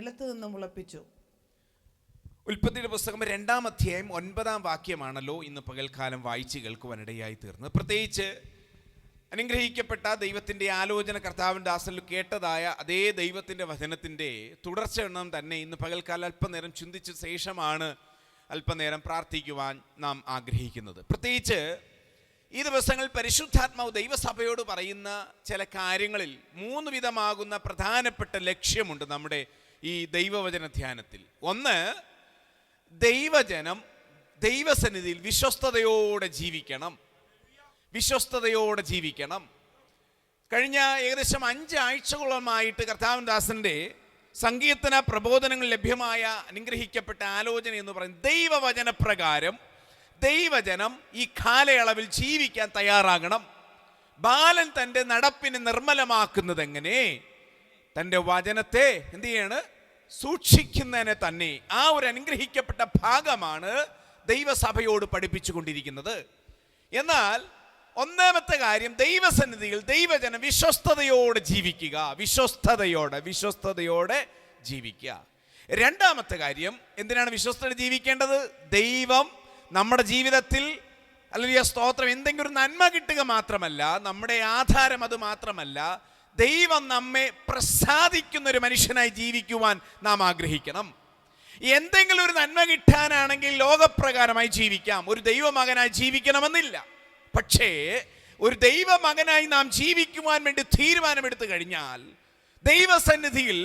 നിലത്ത് നിന്ന് മുളപ്പിച്ചു. ഉൽപ്പത്തിയുടെ പുസ്തകം 2-ാം അധ്യായം 9-ാം വാക്യമാണല്ലോ ഇന്ന് പകൽക്കാലം വായിച്ച് കേൾക്കുവാനിടയായി തീർന്നത്. പ്രത്യേകിച്ച് അനുഗ്രഹിക്കപ്പെട്ട ദൈവത്തിൻ്റെ ആലോചന കർത്താവിൻ്റെ ദാസനിൽ കേട്ടതായ അതേ ദൈവത്തിൻ്റെ വചനത്തിൻ്റെ തുടർച്ച എണ്ണം തന്നെ ഇന്ന് പകൽക്കാലം അല്പനേരം ചിന്തിച്ച ശേഷമാണ് അല്പനേരം പ്രാർത്ഥിക്കുവാൻ നാം ആഗ്രഹിക്കുന്നത്. പ്രത്യേകിച്ച് ഈ ദിവസങ്ങളിൽ പരിശുദ്ധാത്മാവ് ദൈവസഭയോട് പറയുന്ന ചില കാര്യങ്ങളിൽ 3 വിധമാകുന്ന പ്രധാനപ്പെട്ട ലക്ഷ്യമുണ്ട് നമ്മുടെ ഈ ദൈവവചന ധ്യാനത്തിൽ. ഒന്ന്, ദൈവജനം ദൈവസന്നിധിയിൽ വിശ്വസ്തയോടെ ജീവിക്കണം. വിശ്വസ്തയോടെ ജീവിക്കണം. കഴിഞ്ഞ ഏകദേശം 5 ആഴ്ചകളായിട്ട് കർത്താവിൻ ദാസന്റെ സങ്കീർത്തന പ്രബോധനങ്ങൾ ലഭ്യമായ അനുഗ്രഹിക്കപ്പെട്ട ആലോചന എന്ന് പറയുന്നത് ദൈവവചന പ്രകാരം ദൈവജനം ഈ കാലയളവിൽ ജീവിക്കാൻ തയ്യാറാകണം. ബാലൻ തൻ്റെ നടപ്പിനെ നിർമ്മലമാക്കുന്നത് എങ്ങനെ? തൻ്റെ വചനത്തെ എന്ത് ചെയ്യാണ്? സൂക്ഷിക്കുന്നതിനെ തന്നെ. ആ ഒരു അനുഗ്രഹിക്കപ്പെട്ട ഭാഗമാണ് ദൈവസഭയോട് പഠിപ്പിച്ചുകൊണ്ടിരിക്കുന്നത്. എന്നാൽ ഒന്നാമത്തെ കാര്യം, ദൈവസന്നിധിയിൽ ദൈവജനം വിശ്വസ്തയോടെ ജീവിക്കുക. വിശ്വസ്തയോടെ ജീവിക്കുക. രണ്ടാമത്തെ കാര്യം, എന്തിനാണ് വിശ്വസ്തയോടെ ജീവിക്കേണ്ടത്? ദൈവം നമ്മുടെ ജീവിതത്തിൽ അല്ലെങ്കിൽ സ്തോത്രം എന്തെങ്കിലും ഒരു നന്മ കിട്ടുക മാത്രമല്ല, നമ്മുടെ ആധാരം അത് മാത്രമല്ല, ദൈവം നമ്മെ പ്രസാദിക്കുന്ന ഒരു മനുഷ്യനായി ജീവിക്കുവാൻ നാം ആഗ്രഹിക്കണം. എന്തെങ്കിലും ഒരു നന്മ കിട്ടാനാണെങ്കിൽ ലോകപ്രകാരമായി ജീവിക്കാം, ഒരു ദൈവമകനായി ജീവിക്കണമെന്നില്ല. പക്ഷേ ഒരു ദൈവമകനായി നാം ജീവിക്കുവാൻ വേണ്ടി തീരുമാനമെടുത്തു കഴിഞ്ഞാൽ ദൈവസന്നിധിയിൽ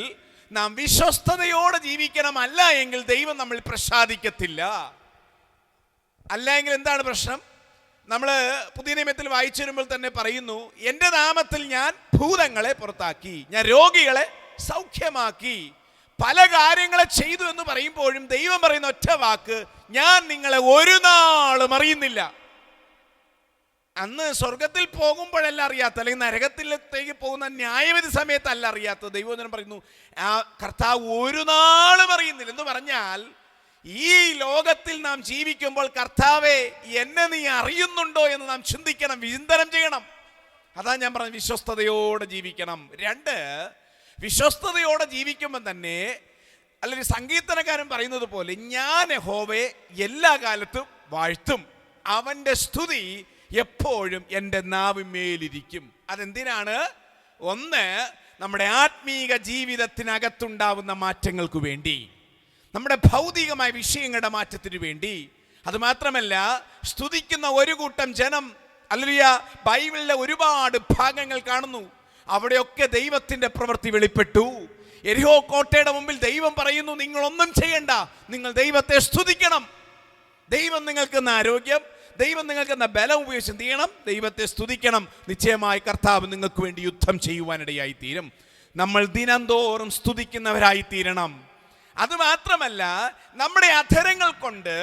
നാം വിശ്വസ്തയോടെ ജീവിക്കണം. അല്ല എങ്കിൽ ദൈവം നമ്മൾ പ്രസാദിക്കത്തില്ല. അല്ല എങ്കിൽ എന്താണ് പ്രശ്നം? നമ്മൾ പുതിയ നിയമത്തിൽ വായിച്ചു വരുമ്പോൾ തന്നെ പറയുന്നു, എൻ്റെ നാമത്തിൽ ഞാൻ ഭൂതങ്ങളെ പുറത്താക്കി, ഞാൻ രോഗികളെ സൗഖ്യമാക്കി, പല കാര്യങ്ങളെ ചെയ്തു എന്ന് പറയുമ്പോഴും ദൈവം പറയുന്ന ഒറ്റ വാക്ക്, ഞാൻ നിങ്ങളെ ഒരു നാളും അറിയുന്നില്ല. അന്ന് സ്വർഗത്തിൽ പോകുമ്പോഴല്ല അറിയാത്ത, അല്ലെങ്കിൽ നരകത്തിലേക്ക് പോകുന്ന ന്യായവിധി സമയത്തല്ല അറിയാത്തത്. ദൈവവചനം പറയുന്നു ആ കർത്താവ് ഒരു നാളും അറിയുന്നില്ല. എന്ന് പറഞ്ഞാൽ ഈ ലോകത്തിൽ നാം ജീവിക്കുമ്പോൾ കർത്താവെ എന്നെ നീ അറിയുന്നുണ്ടോ എന്ന് നാം ചിന്തിക്കണം, വിചിന്തനം ചെയ്യണം. അതാ ഞാൻ പറഞ്ഞത്, വിശ്വസ്തയോടെ ജീവിക്കണം. 2, വിശ്വസ്തയോടെ ജീവിക്കുമ്പോൾ തന്നെ അല്ലെങ്കിൽ സങ്കീർത്തനക്കാരൻ പറയുന്നത് പോലെ, ഞാൻ യഹോവയെ എല്ലാ കാലത്തും വാഴ്ത്തും, അവൻ്റെ സ്തുതി എപ്പോഴും എൻ്റെ നാവിന്മേലിരിക്കും. അതെന്തിനാണ്? ഒന്ന്, നമ്മുടെ ആത്മീക ജീവിതത്തിനകത്തുണ്ടാവുന്ന മാറ്റങ്ങൾക്ക് വേണ്ടി, നമ്മുടെ ഭൗതികമായ വിഷയങ്ങളുടെ മാറ്റത്തിന് വേണ്ടി. അതുമാത്രമല്ല, സ്തുതിക്കുന്ന ഒരു കൂട്ടം ജനം ഹല്ലേലൂയ ബൈബിളിലെ ഒരുപാട് ഭാഗങ്ങൾ കാണുന്നു, അവിടെയൊക്കെ ദൈവത്തിൻ്റെ പ്രവൃത്തി വെളിപ്പെട്ടു. യെരിഹോ കോട്ടയുടെ മുമ്പിൽ ദൈവം പറയുന്നു, നിങ്ങളൊന്നും ചെയ്യണ്ട, നിങ്ങൾ ദൈവത്തെ സ്തുതിക്കണം. ദൈവം നിങ്ങൾക്കെന്ന ആരോഗ്യം, ദൈവം നിങ്ങൾക്കെന്ന ബലം ഉപയോഗിച്ച് എന്ത് ചെയ്യണം? ദൈവത്തെ സ്തുതിക്കണം. നിശ്ചയമായി കർത്താവ് നിങ്ങൾക്ക് വേണ്ടി യുദ്ധം ചെയ്യുവാനിടയായി തീരും. നമ്മൾ ദിനംതോറും സ്തുതിക്കുന്നവരായി തീരണം. അതുമാത്രമല്ല, നമ്മുടെ അധരങ്ങൾ കൊണ്ട്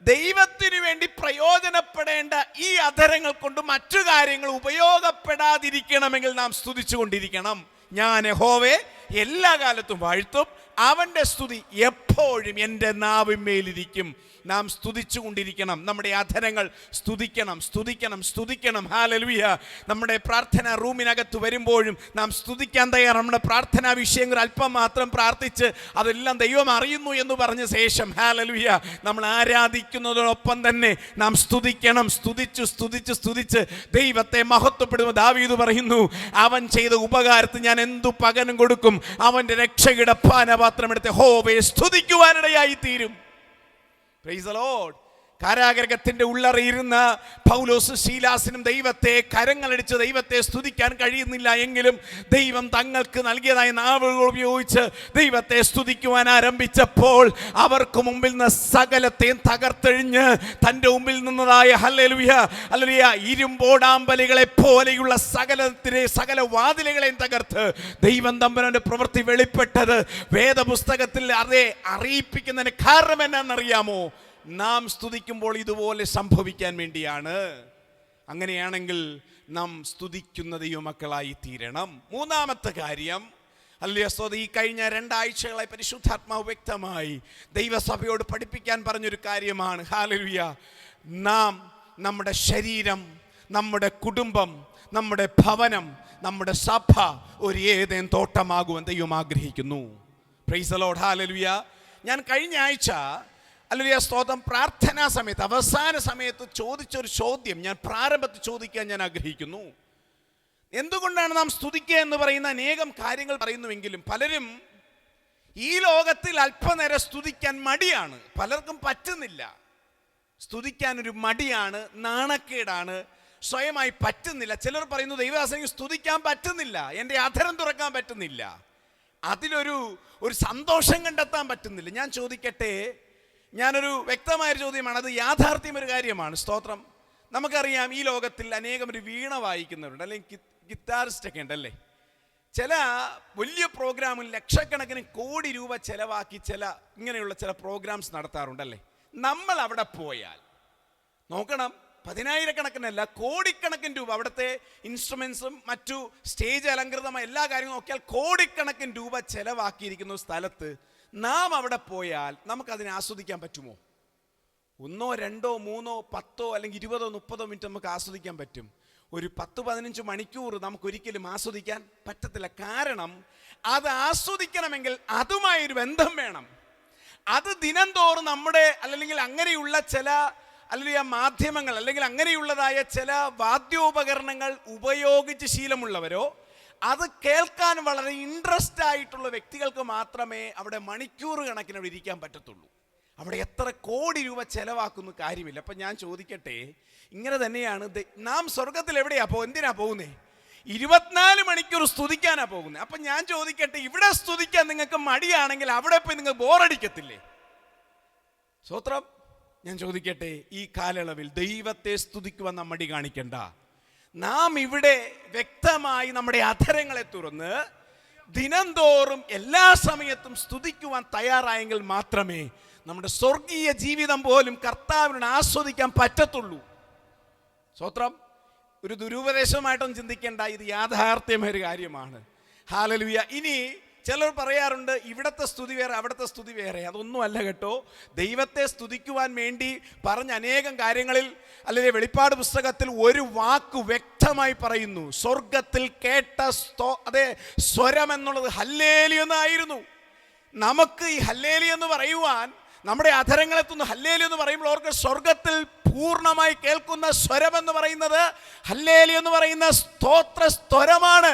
ദൈവത്തിനു വേണ്ടി പ്രയോജനപ്പെടേണ്ട ഈ അധരങ്ങൾ കൊണ്ട് മറ്റു കാര്യങ്ങൾ ഉപയോഗപ്പെടാതിരിക്കണമെങ്കിൽ നാം സ്തുതിച്ചു കൊണ്ടിരിക്കണം. ഞാൻ യഹോവയെ എല്ലാ കാലത്തും വാഴ്ത്തും, അവൻ്റെ സ്തുതി എപ്പോഴും എൻ്റെ നാവിന്മേലിരിക്കും. നാം സ്തുതിച്ചു കൊണ്ടിരിക്കണം. നമ്മുടെ അധരങ്ങൾ സ്തുതിക്കണം. ഹല്ലേലൂയ. നമ്മുടെ പ്രാർത്ഥന റൂമിനകത്ത് വരുമ്പോഴും നാം സ്തുതിക്കാൻ തയ്യാറാണ്. നമ്മുടെ പ്രാർത്ഥനാ വിഷയങ്ങൾ അല്പം മാത്രം പ്രാർത്ഥിച്ച് അതെല്ലാം ദൈവം അറിയുന്നു എന്ന് പറഞ്ഞ ശേഷം ഹല്ലേലൂയ നമ്മൾ ആരാധിക്കുന്നതോടൊപ്പം തന്നെ നാം സ്തുതിക്കണം. സ്തുതിച്ച് ദൈവത്തെ മഹത്വപ്പെടുമ്പോൾ ദാവീദ് പറയുന്നു, അവൻ ചെയ്ത ഉപകാരത്തിന് ഞാൻ എന്തു പകരം കൊടുക്കും? അവൻ്റെ രക്ഷയുടെ പാനപാത്രം എടുത്ത് യഹോവയെ സ്തുതിക്കുവാനിടയായി തീരും. Praise the Lord. കാരാഗൃഹത്തിന്റെ ഉള്ളറിയിരുന്ന പൗലോസ് ശീലാസിനും ദൈവത്തെ കരങ്ങളടിച്ച് ദൈവത്തെ സ്തുതിക്കാൻ കഴിയുന്നില്ല എങ്കിലും ദൈവം തങ്ങൾക്ക് നൽകിയതായ നാവുകൾ ഉപയോഗിച്ച് ദൈവത്തെ സ്തുതിക്കുവാൻ ആരംഭിച്ചപ്പോൾ അവർക്ക് മുമ്പിൽ നിന്ന് സകലത്തെയും തകർത്തെഴിഞ്ഞ് തൻ്റെ മുമ്പിൽ നിന്നതായ ഹല്ലേലൂയ ഇരുമ്പോടാമ്പലുകളെ പോലെയുള്ള സകല വാതിലുകളെയും തകർത്ത് ദൈവം തമ്പുരാന്റെ പ്രവൃത്തി വെളിപ്പെട്ടത് വേദപുസ്തകത്തിൽ അതേ അറിയിപ്പിക്കുന്നതിന് കാരണം എന്നാണെന്നറിയാമോ? നാം സ്തുതിക്കുമ്പോൾ ഇതുപോലെ സംഭവിക്കാൻ വേണ്ടിയാണ്. അങ്ങനെയാണെങ്കിൽ നാം സ്തുതിക്കുന്ന ദൈവമക്കളായി തീരണം. മൂന്നാമത്തെ കാര്യം, ഹല്ലേലൂയ, ഈ കഴിഞ്ഞ 2 ആഴ്ചകളായി പരിശുദ്ധാത്മാവ് വ്യക്തമായി ദൈവസഭയോട് പഠിപ്പിക്കാൻ പറഞ്ഞൊരു കാര്യമാണ്. ഹല്ലേലൂയ. നാം നമ്മുടെ ശരീരം, നമ്മുടെ കുടുംബം, നമ്മുടെ ഭവനം, നമ്മുടെ സഭ ഒരു ഏദേൻ തോട്ടമാകുവാൻ ദൈവം ആഗ്രഹിക്കുന്നു. Price the Lord, hallelujah. ഞാൻ കഴിഞ്ഞ ആഴ്ച ഹല്ലേലൂയ സ്തോത്രം പ്രാർത്ഥനാ സമയത്ത് അവസാന സമയത്ത് ചോദിച്ചൊരു ചോദ്യം ഞാൻ പ്രാരംഭത്തിൽ ചോദിക്കാൻ ഞാൻ ആഗ്രഹിക്കുന്നു. എന്തുകൊണ്ടാണ് നാം സ്തുതിക്കുക എന്ന് പറയുന്ന അനേകം കാര്യങ്ങൾ പറയുന്നുവെങ്കിലും പലരും ഈ ലോകത്തിൽ അല്പനേരം സ്തുതിക്കാൻ മടിയാണ്. പലർക്കും പറ്റുന്നില്ല. സ്തുതിക്കാനൊരു മടിയാണ്, നാണക്കേടാണ്, സ്വയമായി പറ്റുന്നില്ല. ചിലർ പറയുന്നു ദൈവദാസന് സ്തുതിക്കാൻ പറ്റുന്നില്ല, എൻ്റെ അധരം തുറക്കാൻ പറ്റുന്നില്ല, അതിലൊരു സന്തോഷം കണ്ടെത്താൻ പറ്റുന്നില്ല. ഞാൻ ചോദിക്കട്ടെ, ഞാനൊരു വ്യക്തമായൊരു ചോദ്യമാണ്, അത് യാഥാർത്ഥ്യം ഒരു കാര്യമാണ്. സ്തോത്രം. നമുക്കറിയാം ഈ ലോകത്തിൽ അനേകം ഒരു വീണ വായിക്കുന്നവരുണ്ട്, അല്ലെങ്കിൽ ഗിറ്റാറിസ്റ്റ് ഒക്കെ ഉണ്ടല്ലേ. ചില വലിയ പ്രോഗ്രാമിൽ ലക്ഷക്കണക്കിന് കോടി രൂപ ചെലവാക്കി ഇങ്ങനെയുള്ള ചില പ്രോഗ്രാംസ് നടത്താറുണ്ടല്ലേ. നമ്മൾ അവിടെ പോയാൽ നോക്കണം, പതിനായിരക്കണക്കിനല്ല കോടിക്കണക്കിന് രൂപ, അവിടുത്തെ ഇൻസ്ട്രുമെന്റ്സും മറ്റു സ്റ്റേജ് അലങ്കൃതമായ എല്ലാ കാര്യങ്ങളും നോക്കിയാൽ കോടിക്കണക്കിന് രൂപ ചെലവാക്കിയിരിക്കുന്ന സ്ഥലത്ത് നാം അവിടെ പോയാൽ നമുക്കതിനെ ആസ്വദിക്കാൻ പറ്റുമോ? 1, 2, 3, 10 അല്ലെങ്കിൽ 20, 30 മിനിറ്റ് നമുക്ക് ആസ്വദിക്കാൻ പറ്റും. ഒരു 10-15 മണിക്കൂർ നമുക്കൊരിക്കലും ആസ്വദിക്കാൻ പറ്റത്തില്ല. കാരണം അത് ആസ്വദിക്കണമെങ്കിൽ അതുമായൊരു ബന്ധം വേണം. അത് ദിനം തോറും നമ്മുടെ അല്ലെങ്കിൽ അങ്ങനെയുള്ള ചില അല്ലെങ്കിൽ മാധ്യമങ്ങൾ അല്ലെങ്കിൽ അങ്ങനെയുള്ളതായ ചില വാദ്യോപകരണങ്ങൾ ഉപയോഗിച്ച് ശീലമുള്ളവരോ അത് കേൾക്കാൻ വളരെ ഇൻട്രസ്റ്റ് ആയിട്ടുള്ള വ്യക്തികൾക്ക് മാത്രമേ അവിടെ മണിക്കൂർ കണക്കിന് അവിടെ ഇരിക്കാൻ പറ്റത്തുള്ളൂ. അവിടെ എത്ര കോടി രൂപ ചെലവാക്കുന്ന കാര്യമില്ല. അപ്പം ഞാൻ ചോദിക്കട്ടെ, ഇങ്ങനെ തന്നെയാണ് നാം സ്വർഗത്തിൽ എവിടെയാ എന്തിനാ പോകുന്നേ? 24 മണിക്കൂർ സ്തുതിക്കാനാ പോകുന്നത്. അപ്പം ഞാൻ ചോദിക്കട്ടെ, ഇവിടെ സ്തുതിക്കാൻ നിങ്ങൾക്ക് മടിയാണെങ്കിൽ അവിടെ പോയി നിങ്ങൾ ബോറടിക്കത്തില്ലേ? സ്തോത്രം. ഞാൻ ചോദിക്കട്ടെ, ഈ കാലയളവിൽ ദൈവത്തെ സ്തുതിക്കുവാൻ നാം മടി കാണിക്കണ്ട. നാം ഇവിടെ വ്യക്തമായി നമ്മുടെ അധരങ്ങളെ തുറന്ന് ദിനം തോറും എല്ലാ സമയത്തും സ്തുതിക്കുവാൻ തയ്യാറായെങ്കിൽ മാത്രമേ നമ്മുടെ സ്വർഗീയ ജീവിതം പോലും കർത്താവിനോട് ആസ്വദിക്കാൻ പറ്റത്തുള്ളൂ. സ്തോത്രം. ഒരു ദുരുപദേശമായിട്ടൊന്നും ചിന്തിക്കേണ്ട, ഇത് യാഥാർത്ഥ്യമായ ഒരു കാര്യമാണ്. ഹല്ലേലൂയ. ഇനി ചിലർ പറയാറുണ്ട് ഇവിടത്തെ സ്തുതി വേറെ അവിടുത്തെ സ്തുതി വേറെ. അതൊന്നും അല്ല കേട്ടോ. ദൈവത്തെ സ്തുതിക്കുവാൻ വേണ്ടി പറഞ്ഞ അനേകം കാര്യങ്ങളിൽ അല്ലെങ്കിൽ വെളിപ്പാട് പുസ്തകത്തിൽ ഒരു വാക്ക് വ്യക്തമായി പറയുന്നു. സ്വർഗത്തിൽ കേട്ട സ്വരം എന്നുള്ളത് ഹല്ലേലൂയ എന്നായിരുന്നു. നമുക്ക് ഈ ഹല്ലേലൂയ എന്ന് പറയുവാൻ നമ്മുടെ അധരങ്ങളെത്തുന്ന ഹല്ലേലൂയ എന്ന് പറയുമ്പോൾ ഓർക്ക് സ്വർഗത്തിൽ പൂർണ്ണമായി കേൾക്കുന്ന സ്വരം എന്ന് പറയുന്നത് ഹല്ലേലൂയ എന്ന് പറയുന്ന സ്തോത്ര സ്വരമാണ്.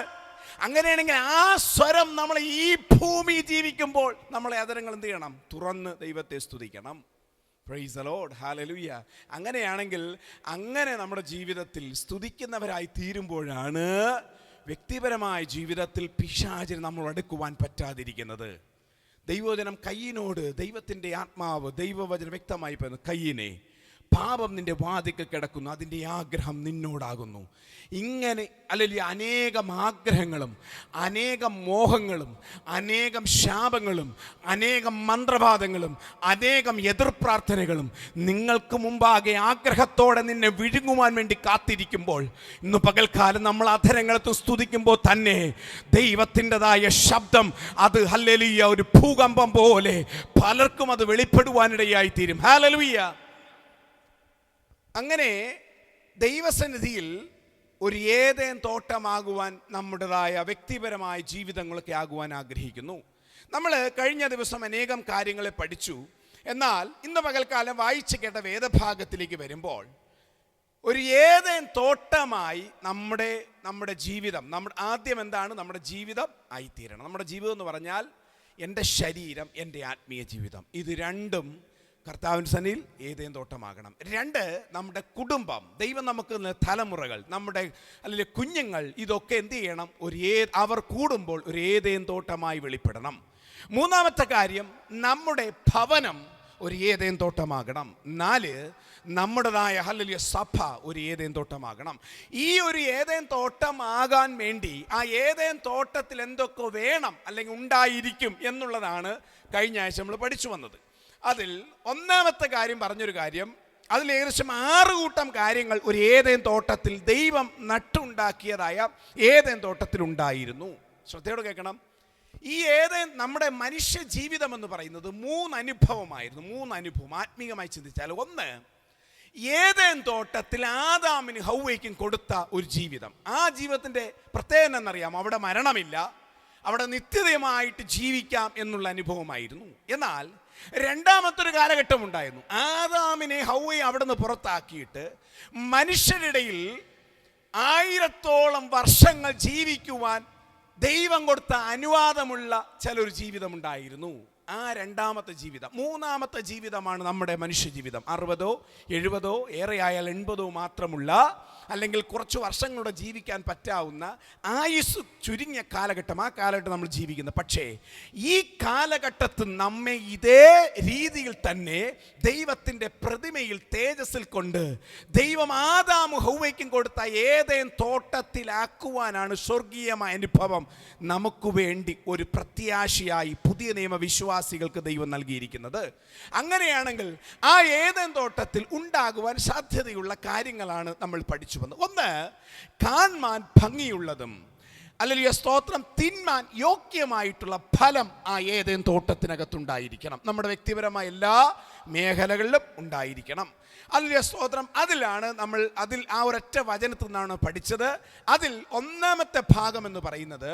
അങ്ങനെയാണെങ്കിൽ ആ സ്വരം നമ്മൾ ഈ ഭൂമി ജീവിക്കുമ്പോൾ നമ്മളെ അധരങ്ങൾ എന്ത് ചെയ്യണം? തുറന്ന് ദൈവത്തെ സ്തുതിക്കണം. പ്രൈസ് ദി ലോർഡ്, ഹല്ലേലൂയ. അങ്ങനെയാണെങ്കിൽ അങ്ങനെ നമ്മുടെ ജീവിതത്തിൽ സ്തുതിക്കുന്നവരായി തീരുമ്പോഴാണ് വ്യക്തിപരമായ ജീവിതത്തിൽ പിശാചിന് നമ്മൾ അടുക്കുവാൻ പറ്റാതിരിക്കുന്നത്. ദൈവവചനം കയ്യിനോട് ദൈവത്തിൻ്റെ ആത്മാവ് ദൈവവചനം വ്യക്തമായി പറയുന്നു, കയ്യിനെ പാപം നിന്റെ വാതിക്കൽ കിടക്കുന്നു, അതിൻ്റെ ആഗ്രഹം നിന്നോടാകുന്നു. ഇങ്ങനെ അല്ലെങ്കിൽ അനേകം ആഗ്രഹങ്ങളും അനേകം മോഹങ്ങളും അനേകം ശാപങ്ങളും അനേകം മന്ത്രവാദങ്ങളും അനേകം എതിർപ്രാർത്ഥനകളും നിങ്ങൾക്ക് മുമ്പാകെ ആഗ്രഹത്തോടെ നിന്നെ വിഴുങ്ങുവാൻ വേണ്ടി കാത്തിരിക്കുമ്പോൾ ഇന്ന് പകൽക്കാലം നമ്മൾ അധരങ്ങളെത്ത് സ്തുതിക്കുമ്പോൾ തന്നെ ദൈവത്തിൻ്റെതായ ശബ്ദം അത് ഹല്ലേലൂയ ഒരു ഭൂകമ്പം പോലെ പലർക്കും അത് വെളിപ്പെടുവാനിടയായി തീരും. ഹല്ലേലൂയ. അങ്ങനെ ദൈവസന്നിധിയിൽ ഒരു ഏദേൻ തോട്ടമാകുവാൻ നമ്മുടേതായ വ്യക്തിപരമായ ജീവിതങ്ങളൊക്കെ ആകുവാൻ ആഗ്രഹിക്കുന്നു. നമ്മൾ കഴിഞ്ഞ ദിവസം അനേകം കാര്യങ്ങളെ പഠിച്ചു. എന്നാൽ ഇന്ന് പകൽക്കാലം വായിച്ചു കേട്ട വേദഭാഗത്തിലേക്ക് വരുമ്പോൾ ഒരു ഏദേൻ തോട്ടമായി നമ്മുടെ ജീവിതം ആദ്യം എന്താണ്? നമ്മുടെ ജീവിതം ആയിത്തീരണം. നമ്മുടെ ജീവിതം എന്ന് പറഞ്ഞാൽ എൻ്റെ ശരീരം, എൻ്റെ ആത്മീയ ജീവിതം, ഇത് രണ്ടും കർത്താവിൻ്റെ സന്നിധിയിൽ ഏദേൻ തോട്ടമാകണം. 2, നമ്മുടെ കുടുംബം, ദൈവം നമുക്ക് തലമുറകൾ, നമ്മുടെ അല്ലെങ്കിൽ കുഞ്ഞുങ്ങൾ, ഇതൊക്കെ എന്ത് ചെയ്യണം? അവർ കൂടുമ്പോൾ ഒരു ഏദേൻ തോട്ടമായി വെളിപ്പെടണം. 3-ാമത്തെ കാര്യം, നമ്മുടെ ഭവനം ഒരു ഏദേൻ തോട്ടമാകണം. 4, നമ്മുടേതായ ഹല്ലേലൂയ സഭ ഒരു ഏദേൻ തോട്ടമാകണം. ഈ ഒരു ഏദേൻ തോട്ടമാകാൻ വേണ്ടി ആ ഏദേൻ തോട്ടത്തിൽ എന്തൊക്കെ വേണം അല്ലെങ്കിൽ ഉണ്ടായിരിക്കും എന്നുള്ളതാണ് കഴിഞ്ഞ ആഴ്ച നമ്മൾ പഠിച്ചു വന്നത്. അതിൽ 1-ാമത്തെ കാര്യം പറഞ്ഞൊരു കാര്യം, അതിൽ ഏകദേശം 6 കൂട്ടം കാര്യങ്ങൾ ഒരു ഏദേൻ തോട്ടത്തിൽ ദൈവം നട്ടുണ്ടാക്കിയതായ ഏദേൻ തോട്ടത്തിൽ ഉണ്ടായിരുന്നു. ശ്രദ്ധയോടെ കേൾക്കണം. ഈ ഏദേൻ നമ്മുടെ മനുഷ്യ ജീവിതം എന്ന് പറയുന്നത് 3 അനുഭവമായിരുന്നു. 3 അനുഭവം ആത്മീയമായി ചിന്തിച്ചാൽ, 1, ഏദേൻ തോട്ടത്തിൽ ആദാമിന് ഹൗവയ്ക്കും കൊടുത്ത ഒരു ജീവിതം. ആ ജീവിതത്തിൻ്റെ പ്രത്യേകത എന്നറിയാമോ? അവിടെ മരണമില്ല, അവിടെ നിത്യതയുമായിട്ട് ജീവിക്കാം എന്നുള്ള അനുഭവമായിരുന്നു. എന്നാൽ രണ്ടാമത്തെ ഒരു കാലഘട്ടം ഉണ്ടായിരുന്നു. ആദാമിനെ ഹൗവയെ അവിടെ നിന്ന് പുറത്താക്കിയിട്ട് മനുഷ്യരിടയിൽ 1000ഓളം വർഷങ്ങൾ ജീവിക്കുവാൻ ദൈവം കൊടുത്ത അനുവാദമുള്ള ചിലൊരു ജീവിതമുണ്ടായിരുന്നു. ആ രണ്ടാമത്തെ ജീവിതം. മൂന്നാമത്തെ ജീവിതമാണ് നമ്മുടെ മനുഷ്യ ജീവിതം. 60ഓ 70ഓ ഏറെയായാൽ 80ഓ മാത്രമുള്ള, അല്ലെങ്കിൽ കുറച്ച് വർഷങ്ങളുടെ ജീവിക്കാൻ പറ്റാവുന്ന ആയുസ് ചുരുങ്ങിയ കാലഘട്ടം. ആ കാലഘട്ടം നമ്മൾ ജീവിക്കുന്നത്. പക്ഷേ ഈ കാലഘട്ടത്തിൽ നമ്മെ ഇതേ രീതിയിൽ തന്നെ ദൈവത്തിൻ്റെ പ്രതിമയിൽ തേജസ്സിൽ കൊണ്ട് ദൈവം ആദാമും ഹൗവയ്ക്കും കൊടുത്ത ഏദേൻ തോട്ടത്തിലാക്കുവാനാണ് സ്വർഗീയമായ അനുഭവം നമുക്ക് വേണ്ടി ഒരു പ്രത്യാശയായി പുതിയ നിയമ വിശ്വാസികൾക്ക് ദൈവം നൽകിയിരിക്കുന്നത്. അങ്ങനെയാണെങ്കിൽ ആ ഏദേൻ തോട്ടത്തിൽ ഉണ്ടാകുവാൻ സാധ്യതയുള്ള കാര്യങ്ങളാണ് നമ്മൾ പഠിച്ചു വന്നത്. ഒന്ന്, കാണാൻ ഭംഗിയുള്ളതും അല്ലെങ്കിൽ സ്തോത്രം തിന്മാൻ യോഗ്യമായിട്ടുള്ള ഫലം ആ ഏദേൻ തോട്ടത്തിനകത്തുണ്ടായിരിക്കണം. നമ്മുടെ വ്യക്തിപരമായ എല്ലാ മേഖലകളിലും ഉണ്ടായിരിക്കണം. അല്ലെങ്കിൽ സ്തോത്രം അതിൽ ആ ഒരൊറ്റ വചനത്തിൽ നിന്നാണ് പഠിച്ചത്. അതിൽ ഒന്നാമത്തെ ഭാഗം എന്ന് പറയുന്നത്,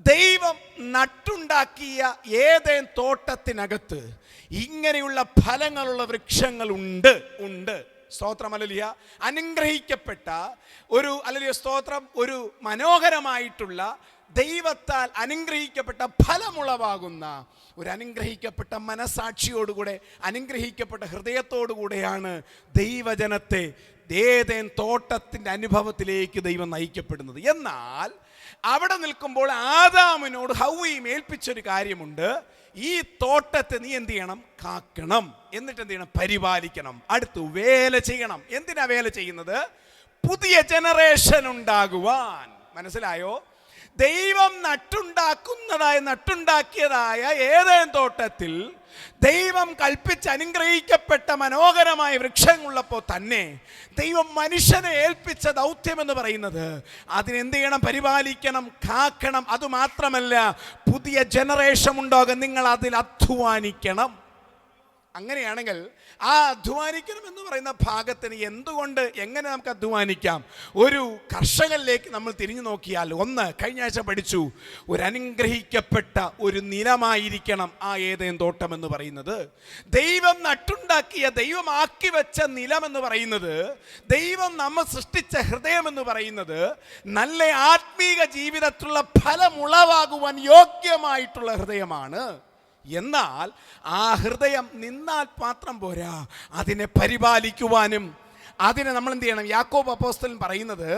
ദൈവം നട്ടുണ്ടാക്കിയ ഏദേൻ തോട്ടത്തിനകത്ത് ഇങ്ങനെയുള്ള ഫലങ്ങളുള്ള വൃക്ഷങ്ങൾ ഉണ്ട്. സ്തോത്രം ഹല്ലേലൂയ. അനുഗ്രഹിക്കപ്പെട്ട ഒരു മനോഹരമായിട്ടുള്ള ദൈവത്താൽ അനുഗ്രഹിക്കപ്പെട്ട ഫലമുളവാകുന്ന ഒരു അനുഗ്രഹിക്കപ്പെട്ട മനസാക്ഷിയോടുകൂടെ അനുഗ്രഹിക്കപ്പെട്ട ഹൃദയത്തോടുകൂടെയാണ് ദൈവജനത്തെ ഏദേൻ തോട്ടത്തിൻ്റെ അനുഭവത്തിലേക്ക് ദൈവം നയിക്കപ്പെടുന്നത്. എന്നാൽ അവിടെ നിൽക്കുമ്പോൾ ആദാമിനോട് ഹൗവയും ഏൽപ്പിച്ചൊരു കാര്യമുണ്ട്. ഈ തോട്ടത്തെ നീ എന്ത് ചെയ്യണം? കാക്കണം. എന്നിട്ട് എന്ത് ചെയ്യണം? പരിപാലിക്കണം. അടുത്ത് വേല ചെയ്യണം. എന്തിനാ വേല ചെയ്യുന്നത്? പുതിയ ജനറേഷൻ ഉണ്ടാകുവാൻ. മനസ്സിലായോ? ദൈവം നട്ടുണ്ടാക്കിയതായ ഏദേൻ തോട്ടത്തിൽ ദൈവം കൽപ്പിച്ച് അനുഗ്രഹിക്കപ്പെട്ട മനോഹരമായ വൃക്ഷങ്ങളുള്ളപ്പോൾ തന്നെ ദൈവം മനുഷ്യനെ ഏൽപ്പിച്ച ദൗത്യം എന്ന് പറയുന്നത് അതിനെന്ത് ചെയ്യണം? പരിപാലിക്കണം, കാക്കണം. അതുമാത്രമല്ല, പുതിയ ജനറേഷൻ ഉണ്ടാകാൻ നിങ്ങൾ അതിൽ അധ്വാനിക്കണം. അങ്ങനെയാണെങ്കിൽ ആ അധ്വാനിക്കണം എന്ന് പറയുന്ന ഭാഗത്തിന് എങ്ങനെ നമുക്ക് അധ്വാനിക്കാം? ഒരു കർഷകനിലേക്ക് നമ്മൾ തിരിഞ്ഞു നോക്കിയാൽ, ഒന്ന്, കഴിഞ്ഞ ആഴ്ച പഠിച്ചു, ഒരു അനുഗ്രഹിക്കപ്പെട്ട ഒരു നിലമായിരിക്കണം ആ ഏദേൻ തോട്ടം എന്ന് പറയുന്നത്. ദൈവം നട്ടുണ്ടാക്കിയ, ദൈവം ആക്കി വെച്ച നിലം എന്ന് പറയുന്നത്, ദൈവം നമ്മൾ സൃഷ്ടിച്ച ഹൃദയം എന്ന് പറയുന്നത് നല്ല ആത്മീക ജീവിതത്തിലുള്ള ഫലമുളവാകുവാൻ യോഗ്യമായിട്ടുള്ള ഹൃദയമാണ്. എന്നാൽ ആ ഹൃദയം നിന്നാൽ മാത്രം പോരാ, അതിനെ പരിപാലിക്കുവാനും അതിനെ നമ്മൾ എന്ത് ചെയ്യണം? യാക്കോബ് അപ്പോസ്തലൻ പറയുന്നത്,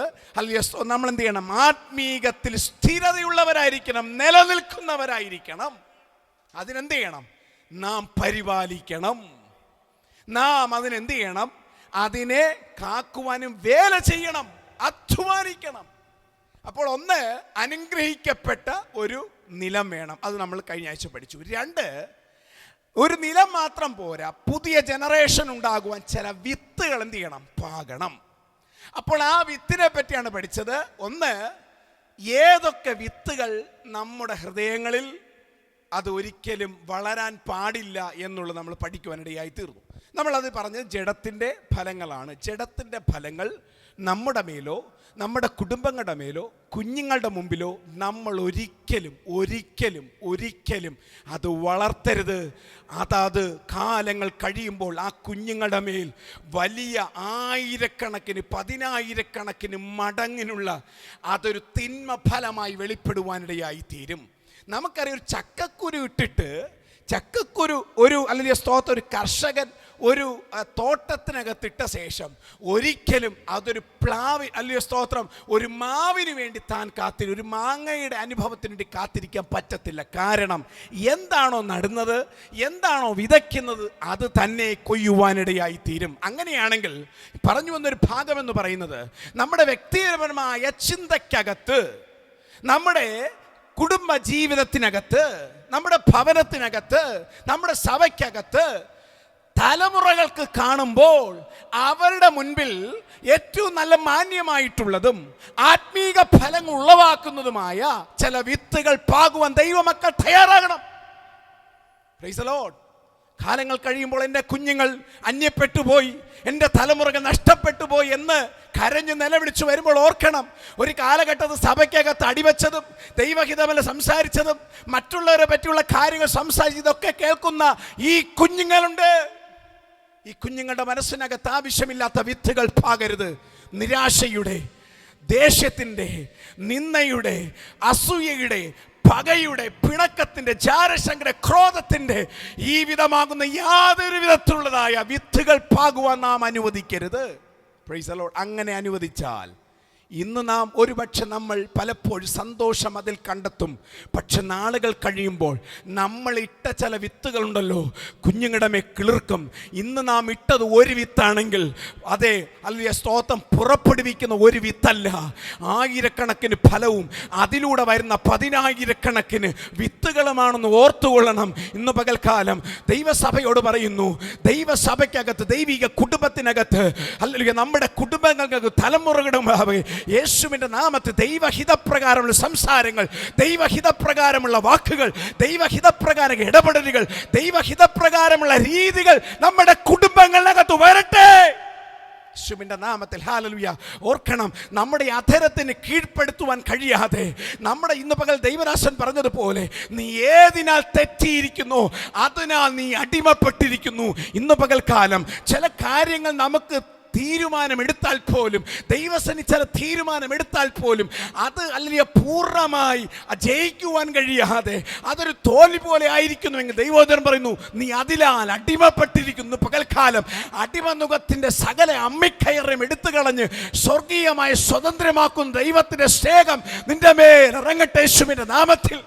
നമ്മൾ എന്ത് ചെയ്യണം? ആത്മീകത്തിൽ സ്ഥിരതയുള്ളവരായിരിക്കണം, നിലനിൽക്കുന്നവരായിരിക്കണം. അതിനെന്ത് ചെയ്യണം? നാം പരിപാലിക്കണം. നാം അതിനെന്ത് ചെയ്യണം? അതിനെ കാക്കുവാനും വേല ചെയ്യണം, അധ്വാനിക്കണം. അപ്പോൾ ഒന്ന്, അനുഗ്രഹിക്കപ്പെട്ട ഒരു നിലം വേണം. അത് നമ്മൾ കഴിഞ്ഞ ആഴ്ച പഠിച്ചു. 2, ഒരു നിലം മാത്രം പോരാ, പുതിയ ജനറേഷൻ ഉണ്ടാകുവാൻ ചില വിത്തുകൾ എന്ത് ചെയ്യണം? പാകണം. അപ്പോൾ ആ വിത്തിനെ പറ്റിയാണ് പഠിച്ചത്. ഒന്ന്, ഏതൊക്കെ വിത്തുകൾ നമ്മുടെ ഹൃദയങ്ങളിൽ അത് ഒരിക്കലും വളരാൻ പാടില്ല എന്നുള്ളത് നമ്മൾ പഠിക്കുവാനിടയായി തീർന്നു. നമ്മളത് പറഞ്ഞത് ജഡത്തിൻ്റെ ഫലങ്ങളാണ്. ജഡത്തിൻ്റെ ഫലങ്ങൾ നമ്മുടെ മേലോ നമ്മുടെ കുടുംബങ്ങളുടെ മേലോ കുഞ്ഞുങ്ങളുടെ മുമ്പിലോ നമ്മൾ ഒരിക്കലും അത് വളർത്തരുത്. അതത് കാലങ്ങൾ കഴിയുമ്പോൾ ആ കുഞ്ഞുങ്ങളുടെ മേൽ വലിയ 1000കണക്കിന് മടങ്ങിനുള്ള അതൊരു തിന്മ ഫലമായി വെളിപ്പെടുവാനിടയായി തീരും. നമുക്കറിയാം, ഒരു ചക്കക്കുരു ഇട്ടിട്ട് ഒരു കർഷകൻ ഒരു തോട്ടത്തിനകത്തിട്ട ശേഷം ഒരിക്കലും അതൊരു ഒരു മാവിന് വേണ്ടി താൻ ഒരു മാങ്ങയുടെ അനുഭവത്തിന് വേണ്ടി കാത്തിരിക്കാൻ പറ്റത്തില്ല. കാരണം എന്താണോ നടുന്നത്, എന്താണോ വിതയ്ക്കുന്നത്, അത് തന്നെ കൊയ്യുവാനിടയായി തീരും. അങ്ങനെയാണെങ്കിൽ പറഞ്ഞു വന്നൊരു ഭാഗം എന്ന് പറയുന്നത്, നമ്മുടെ വ്യക്തിപരമായ ചിന്തയ്ക്കകത്ത്, നമ്മുടെ കുടുംബ ജീവിതത്തിനകത്ത്, നമ്മുടെ ഭവനത്തിനകത്ത്, നമ്മുടെ സഭയ്ക്കകത്ത് തലമുറകൾക്ക് കാണുമ്പോൾ അവരുടെ മുൻപിൽ ഏറ്റവും നല്ല മാന്യമായിട്ടുള്ളതും ആത്മീക ഫലങ്ങൾ ഉളവാക്കുന്നതുമായ ചില വിത്തുകൾ പാകുവാൻ ദൈവമക്കൾ തയ്യാറാകണം. Price the Lord. കാലങ്ങൾ കഴിയുമ്പോൾ എൻ്റെ കുഞ്ഞുങ്ങൾ അന്യപ്പെട്ടുപോയി, എൻ്റെ തലമുറകൾ നഷ്ടപ്പെട്ടു പോയി എന്ന് കരഞ്ഞ് നിലവിളിച്ചു വരുമ്പോൾ ഓർക്കണം, ഒരു കാലഘട്ടത്തിൽ സഭയ്ക്കകത്ത് അടിവെച്ചതും ദൈവഹിതമല്ല സംസാരിച്ചതും മറ്റുള്ളവരെ പറ്റിയുള്ള കാര്യങ്ങൾ സംസാരിച്ചതൊക്കെ കേൾക്കുന്ന ഈ കുഞ്ഞുങ്ങളുണ്ട്. ഈ കുഞ്ഞുങ്ങളുടെ മനസ്സിനകത്ത് ആവശ്യമില്ലാത്ത വിത്തുകൾ പാകരുത്. നിരാശയുടെ, ദേഷ്യത്തിൻ്റെ, നിന്ദയുടെ, അസൂയയുടെ, പകയുടെ, പിണക്കത്തിൻ്റെ, ജാരശങ്കര, ക്രോധത്തിൻ്റെ ഈ വിധമാകുന്ന യാതൊരു വിധത്തിലുള്ളതായ വിത്തുകൾ പാകുവാൻ നാം അനുവദിക്കരുത്. Price the Lord. അങ്ങനെ അനുവദിച്ചാൽ ഇന്ന് നാം ഒരുപക്ഷെ നമ്മൾ പലപ്പോഴും സന്തോഷം അതിൽ കണ്ടെത്തും. പക്ഷെ നാളുകൾ കഴിയുമ്പോൾ നമ്മൾ ഇട്ട ചില വിത്തുകളുണ്ടല്ലോ, കുഞ്ഞുങ്ങളുടെ മേ കിളിർക്കും. ഇന്ന് നാം ഇട്ടത് ഒരു വിത്താണെങ്കിൽ അതെ അല്ലെങ്കിൽ സ്തോത്രം പുറപ്പെടുവിക്കുന്ന ഒരു വിത്തല്ല, ആയിരക്കണക്കിന് ഫലവും അതിലൂടെ വരുന്ന 10,000-കണക്കിന് വിത്തുകളുമാണെന്ന് ഓർത്തുകൊള്ളണം. ഇന്ന് പകൽക്കാലം ദൈവസഭയോട് പറയുന്നു, ദൈവസഭയ്ക്കകത്ത്, ദൈവിക കുടുംബത്തിനകത്ത്, അല്ലെങ്കിൽ നമ്മുടെ കുടുംബങ്ങൾക്ക്, തലമുറകളുടെ യേശുവിൻ്റെ നാമത്തിൽ ദൈവഹിതപ്രകാരമുള്ള സംസാരങ്ങൾ, ദൈവഹിതപ്രകാരമുള്ള വാക്കുകൾ, ദൈവഹിതപ്രകാരം ഇടപെടലുകൾ, ദൈവഹിതപ്രകാരമുള്ള രീതികൾ നമ്മുടെ കുടുംബങ്ങളിനകത്ത് വരട്ടെ. യേശുവിൻ്റെ നാമത്തിൽ ഹല്ലേലൂയ. ഓർക്കണം, നമ്മുടെ അധരത്തിന് കീഴ്പ്പെടുത്തുവാൻ കഴിയാതെ, നമ്മുടെ ഇന്ന് പകൽ ദൈവദാസൻ പറഞ്ഞതുപോലെ, നീ ഏതിനാൽ തെറ്റിയിരിക്കുന്നു അതിനാൽ നീ അടിമപ്പെട്ടിരിക്കുന്നു. ഇന്ന് പകൽക്കാലം ചില കാര്യങ്ങൾ നമുക്ക് തീരുമാനമെടുത്താൽ പോലും, ദൈവസന്നിധി ചില തീരുമാനമെടുത്താൽ പോലും അത് അല്ലെങ്കിൽ പൂർണ്ണമായി ജയിക്കുവാൻ കഴിയാതെ അതൊരു തോൽവി പോലെ ആയിരിക്കുന്നുവെങ്കിൽ ദൈവോദരൻ പറയുന്നു, നീ അതിലാൽ അടിമപ്പെട്ടിരിക്കുന്നു. പകൽക്കാലം അടിമനുഖത്തിൻ്റെ സകല അമ്മിക്കയറും എടുത്തു കളഞ്ഞ് സ്വർഗീയമായ സ്വതന്ത്രമാക്കുന്ന ദൈവത്തിൻ്റെ സ്നേഹം നിന്റെ മേൽ ഇറങ്ങട്ടെ യേശുവിൻ്റെ നാമത്തിൽ.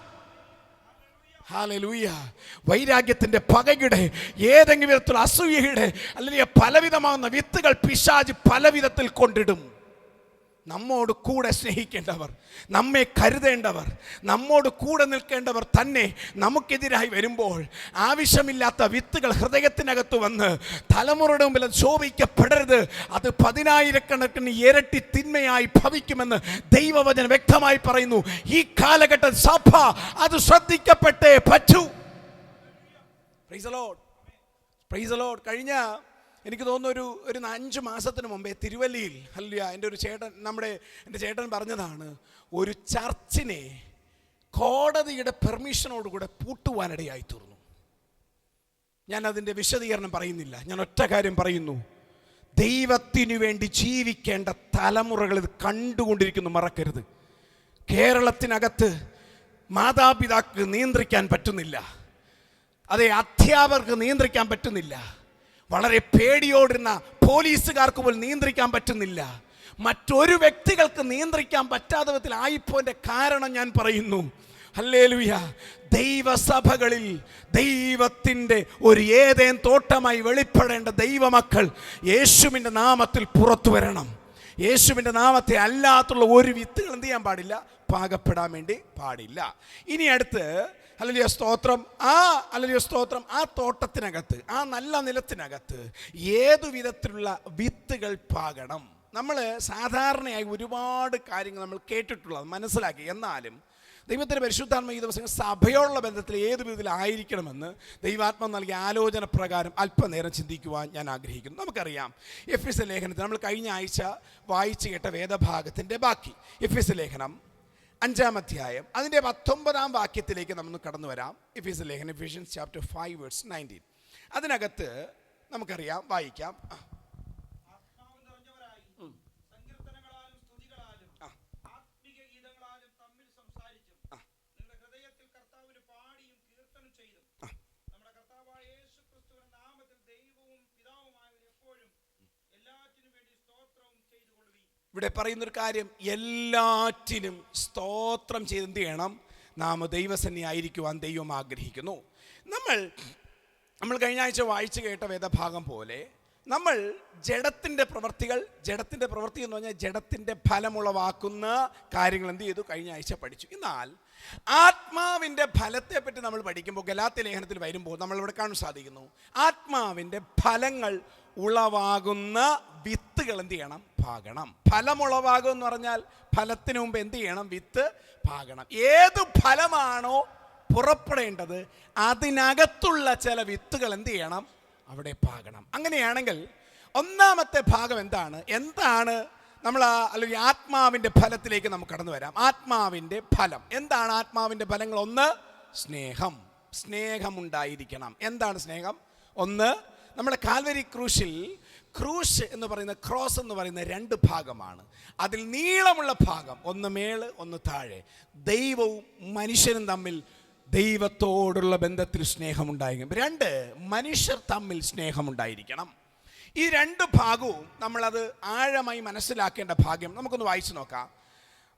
ഹല്ലേലൂയ. വൈരാഗ്യത്തിൻ്റെ, പകയുടെ, ഏതെങ്കിലും വിധത്തിലുള്ള അസൂയയുടെ അല്ലെങ്കിൽ പലവിധമാകുന്ന വിത്തുകൾ പിശാച് പല വിധത്തിൽ കൊണ്ടിടും. നമ്മോട് കൂടെ സ്നേഹിക്കേണ്ടവർ, നമ്മെ കരുതേണ്ടവർ, നമ്മോട് കൂടെ നിൽക്കേണ്ടവർ തന്നെ നമുക്കെതിരായി വരുമ്പോൾ ആവശ്യമില്ലാത്ത വിത്തുകൾ ഹൃദയത്തിനകത്ത് വന്ന് തലമുറയുടെ മുമ്പിൽ ശോഭിക്കപ്പെടരുത്. അത് 10,000-കണക്കിന് ഇരട്ടി തിന്മയായി ഭവിക്കുമെന്ന് ദൈവവചനം വ്യക്തമായി പറയുന്നു. ഈ കാലഘട്ടത്തിൽ സഭ അത് ശ്രദ്ധിക്കപ്പെട്ടേ പറ്റൂ. Price the Lord, praise the Lord. കഴിഞ്ഞ എനിക്ക് തോന്നുന്നു ഒരു 5 മാസത്തിന് മുമ്പേ തിരുവല്ലയിൽ, ഹല്ലേലൂയ, എൻ്റെ ചേട്ടൻ പറഞ്ഞതാണ്, ഒരു ചർച്ചിനെ കോടതിയുടെ പെർമിഷനോടുകൂടെ പൂട്ടുവാനിടയായി തീർന്നു. ഞാൻ അതിൻ്റെ വിശദീകരണം പറയുന്നില്ല. ഞാൻ ഒറ്റ കാര്യം പറയുന്നു, ദൈവത്തിനു വേണ്ടി ജീവിക്കേണ്ട തലമുറകൾ ഇത് കണ്ടുകൊണ്ടിരിക്കുന്നു, മറക്കരുത്. കേരളത്തിനകത്ത് മാതാപിതാക്കൾക്ക് നിയന്ത്രിക്കാൻ പറ്റുന്നില്ല, അതെ, അധ്യാപകർക്ക് നിയന്ത്രിക്കാൻ പറ്റുന്നില്ല, വളരെ പേടിയോടുന്ന പോലീസുകാർക്ക് പോലും നിയന്ത്രിക്കാൻ പറ്റുന്നില്ല, മറ്റൊരു വ്യക്തികൾക്ക് നിയന്ത്രിക്കാൻ പറ്റാത്ത വിധത്തിൽ ആയിപ്പോന്റെ കാരണം ഞാൻ പറയുന്നു. ഹല്ലേലൂയ. ദൈവസഭകളിൽ ദൈവത്തിൻ്റെ ഒരു ഏതേൻ തോട്ടമായി വെളിപ്പെടേണ്ട ദൈവമക്കൾ യേശുവിൻ്റെ നാമത്തിൽ പുറത്തു വരണം. യേശുവിൻ്റെ നാമത്തെ അല്ലാത്തുള്ള ഒരു വിത്തുകൾ എന്ത് ചെയ്യാൻ പാടില്ല, പാകപ്പെടാൻ വേണ്ടി പാടില്ല. ഇനി അടുത്ത് ഹല്ലേലൂയ സ്തോത്രം, ഹല്ലേലൂയ സ്തോത്രം, ആ തോട്ടത്തിനകത്ത്, ആ നല്ല നിലത്തിനകത്ത് ഏതു വിധത്തിലുള്ള വിത്തുകൾ പാകണം. നമ്മൾ സാധാരണയായി ഒരുപാട് കാര്യങ്ങൾ നമ്മൾ കേട്ടിട്ടുള്ളത് മനസ്സിലാക്കി. എന്നാലും ദൈവത്തിൻ്റെ പരിശുദ്ധാത്മ ഈ ദിവസം സഭയോടുള്ള ബന്ധത്തിൽ ഏത് വിധത്തിലായിരിക്കണമെന്ന് ദൈവാത്മ നൽകിയ ആലോചന പ്രകാരം അല്പനേരം ചിന്തിക്കുവാൻ ഞാൻ ആഗ്രഹിക്കുന്നു. നമുക്കറിയാം, എഫെസ്യ ലേഖനത്തിൽ നമ്മൾ കഴിഞ്ഞ ആഴ്ച വായിച്ചു കേട്ട വേദഭാഗത്തിൻ്റെ ബാക്കി, എഫെസ്യ ലേഖനം 5-ാം അധ്യായം അതിൻ്റെ 19-ാം വാക്യത്തിലേക്ക് നമ്മൾ കടന്നു വരാം. എഫെസ്യ ലേഖനം, എഫെഷ്യൻസ് ചാപ്റ്റർ 5 വേഴ്സ് 19. അതിനകത്ത് നമുക്കറിയാം, വായിക്കാം. ഇവിടെ പറയുന്നൊരു കാര്യം, എല്ലാറ്റിനും സ്തോത്രം ചെയ്ത് എന്ത് ചെയ്യണം, നാം ദൈവസന്നിധി ആയിരിക്കുവാൻ ദൈവം ആഗ്രഹിക്കുന്നു. നമ്മൾ കഴിഞ്ഞ ആഴ്ച വായിച്ചു കേട്ട വേദഭാഗം പോലെ നമ്മൾ ജഡത്തിൻ്റെ പ്രവൃത്തി എന്ന് പറഞ്ഞാൽ ജഡത്തിൻ്റെ ഫലമുളവാക്കുന്ന കാര്യങ്ങൾ എന്ത് ചെയ്തു, കഴിഞ്ഞ ആഴ്ച പഠിച്ചു. എന്നാൽ ആത്മാവിൻ്റെ ഫലത്തെ പറ്റി നമ്മൾ പഠിക്കുമ്പോൾ ഗലാത്യ ലേഖനത്തിൽ വരുമ്പോൾ നമ്മളിവിടെ കാണാൻ സാധിക്കുന്നു, ആത്മാവിൻ്റെ ഫലങ്ങൾ ഉളവാകുന്ന വിത്തുകൾ എന്ത് ചെയ്യണം, പാകണം. ഫലമുളവാകും എന്ന് പറഞ്ഞാൽ ഫലത്തിന് മുമ്പ് എന്ത് ചെയ്യണം, വിത്ത് പാകണം. ഏത് ഫലമാണോ പുറപ്പെടേണ്ടത് അതിനകത്തുള്ള ചില വിത്തുകൾ എന്ത് ചെയ്യണം? അവിടെ പാകണം. അങ്ങനെയാണെങ്കിൽ ഒന്നാമത്തെ ഭാഗം എന്താണ് നമ്മൾ അല്ലെങ്കിൽ ആത്മാവിൻ്റെ ഫലത്തിലേക്ക് നമുക്ക് കടന്നു വരാം. ആത്മാവിൻ്റെ ഫലം എന്താണ്? ആത്മാവിൻ്റെ ഫലങ്ങൾ: ഒന്ന്, സ്നേഹമുണ്ടായിരിക്കണം. എന്താണ് സ്നേഹം? ഒന്ന്, നമ്മുടെ കാൽവരി ക്രൂശ് എന്ന് പറയുന്ന ക്രോസ് എന്ന് പറയുന്ന 2 ഭാഗമാണ്. അതിൽ നീളമുള്ള ഭാഗം ഒന്ന് മേള്, ഒന്ന് താഴെ. ദൈവവും മനുഷ്യനും തമ്മിൽ ദൈവത്തോടുള്ള ബന്ധത്തിൽ സ്നേഹമുണ്ടായിരിക്കണം. 2, മനുഷ്യർ തമ്മിൽ സ്നേഹമുണ്ടായിരിക്കണം. ഈ 2 ഭാഗവും നമ്മളത് ആഴമായി മനസ്സിലാക്കേണ്ട ഭാഗ്യം. നമുക്കൊന്ന് വായിച്ചു നോക്കാം.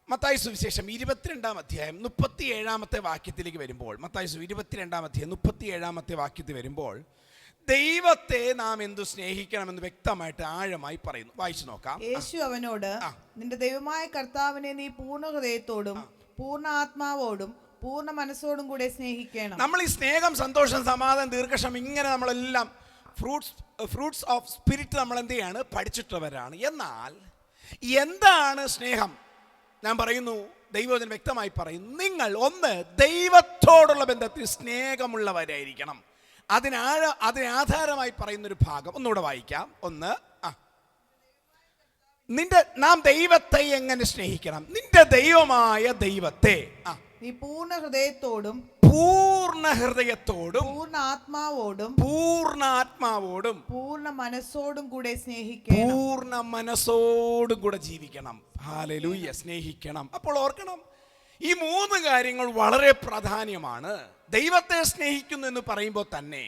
മത്തായി സുവിശേഷം 22-ാം അധ്യായം 37-ാമത്തെ വാക്യത്തിലേക്ക് വരുമ്പോൾ, മത്തായി 22-ാം അധ്യായം 37-ാമത്തെ വാക്യത്തിൽ വരുമ്പോൾ ദൈവത്തെ നാം എന്തു സ്നേഹിക്കണമെന്ന് വ്യക്തമായിട്ട് ആഴമായി പറയുന്നു. വായിച്ചു നോക്കാം. യേശു അവനോട്, നിന്റെ ദൈവമായ കർത്താവിനെ നീ പൂർണ്ണ ഹൃദയത്തോടും പൂർണ്ണ ആത്മാവോടും പൂർണ്ണ മനസ്സോടും കൂടെ സ്നേഹിക്കണം. നമ്മൾ ഈ സ്നേഹം, സന്തോഷം, സമാധാനം, ദീർഘക്ഷമ, ഇങ്ങനെ നമ്മളെല്ലാം ഫ്രൂട്ട്സ് ഓഫ് സ്പിരിറ്റ് നമ്മൾ എന്ത് ചെയ്യാണ്? പഠിച്ചിട്ടുള്ളവരാണ്. എന്നാൽ എന്താണ് സ്നേഹം? ഞാൻ പറയുന്നു, ദൈവവചനം വ്യക്തമായി പറയുന്നു, നിങ്ങൾ ഒന്ന് ദൈവത്തോടുള്ള ബന്ധത്തിൽ സ്നേഹമുള്ളവരായിരിക്കണം. അതിനെ ആധാരമായി പറയുന്നൊരു ഭാഗം ഒന്നുകൂടെ വായിക്കാം. ഒന്ന്, നാം ദൈവത്തെ എങ്ങനെ സ്നേഹിക്കണം? നിന്റെ ദൈവമായ ദൈവത്തെ നീ പൂർണ്ണ ഹൃദയത്തോടും പൂർണ്ണ ആത്മാവോടും പൂർണ്ണ മനസ്സോടും കൂടെ സ്നേഹിക്കണം. പൂർണ്ണ മനസ്സോടും കൂടെ ജീവിക്കണം. ഹല്ലേലൂയ, സ്നേഹിക്കണം. അപ്പോൾ ഓർക്കണം, ഈ 3 കാര്യങ്ങൾ വളരെ പ്രാധാന്യമാണ്. ദൈവത്തെ സ്നേഹിക്കുന്നു എന്ന് പറയുമ്പോൾ തന്നെ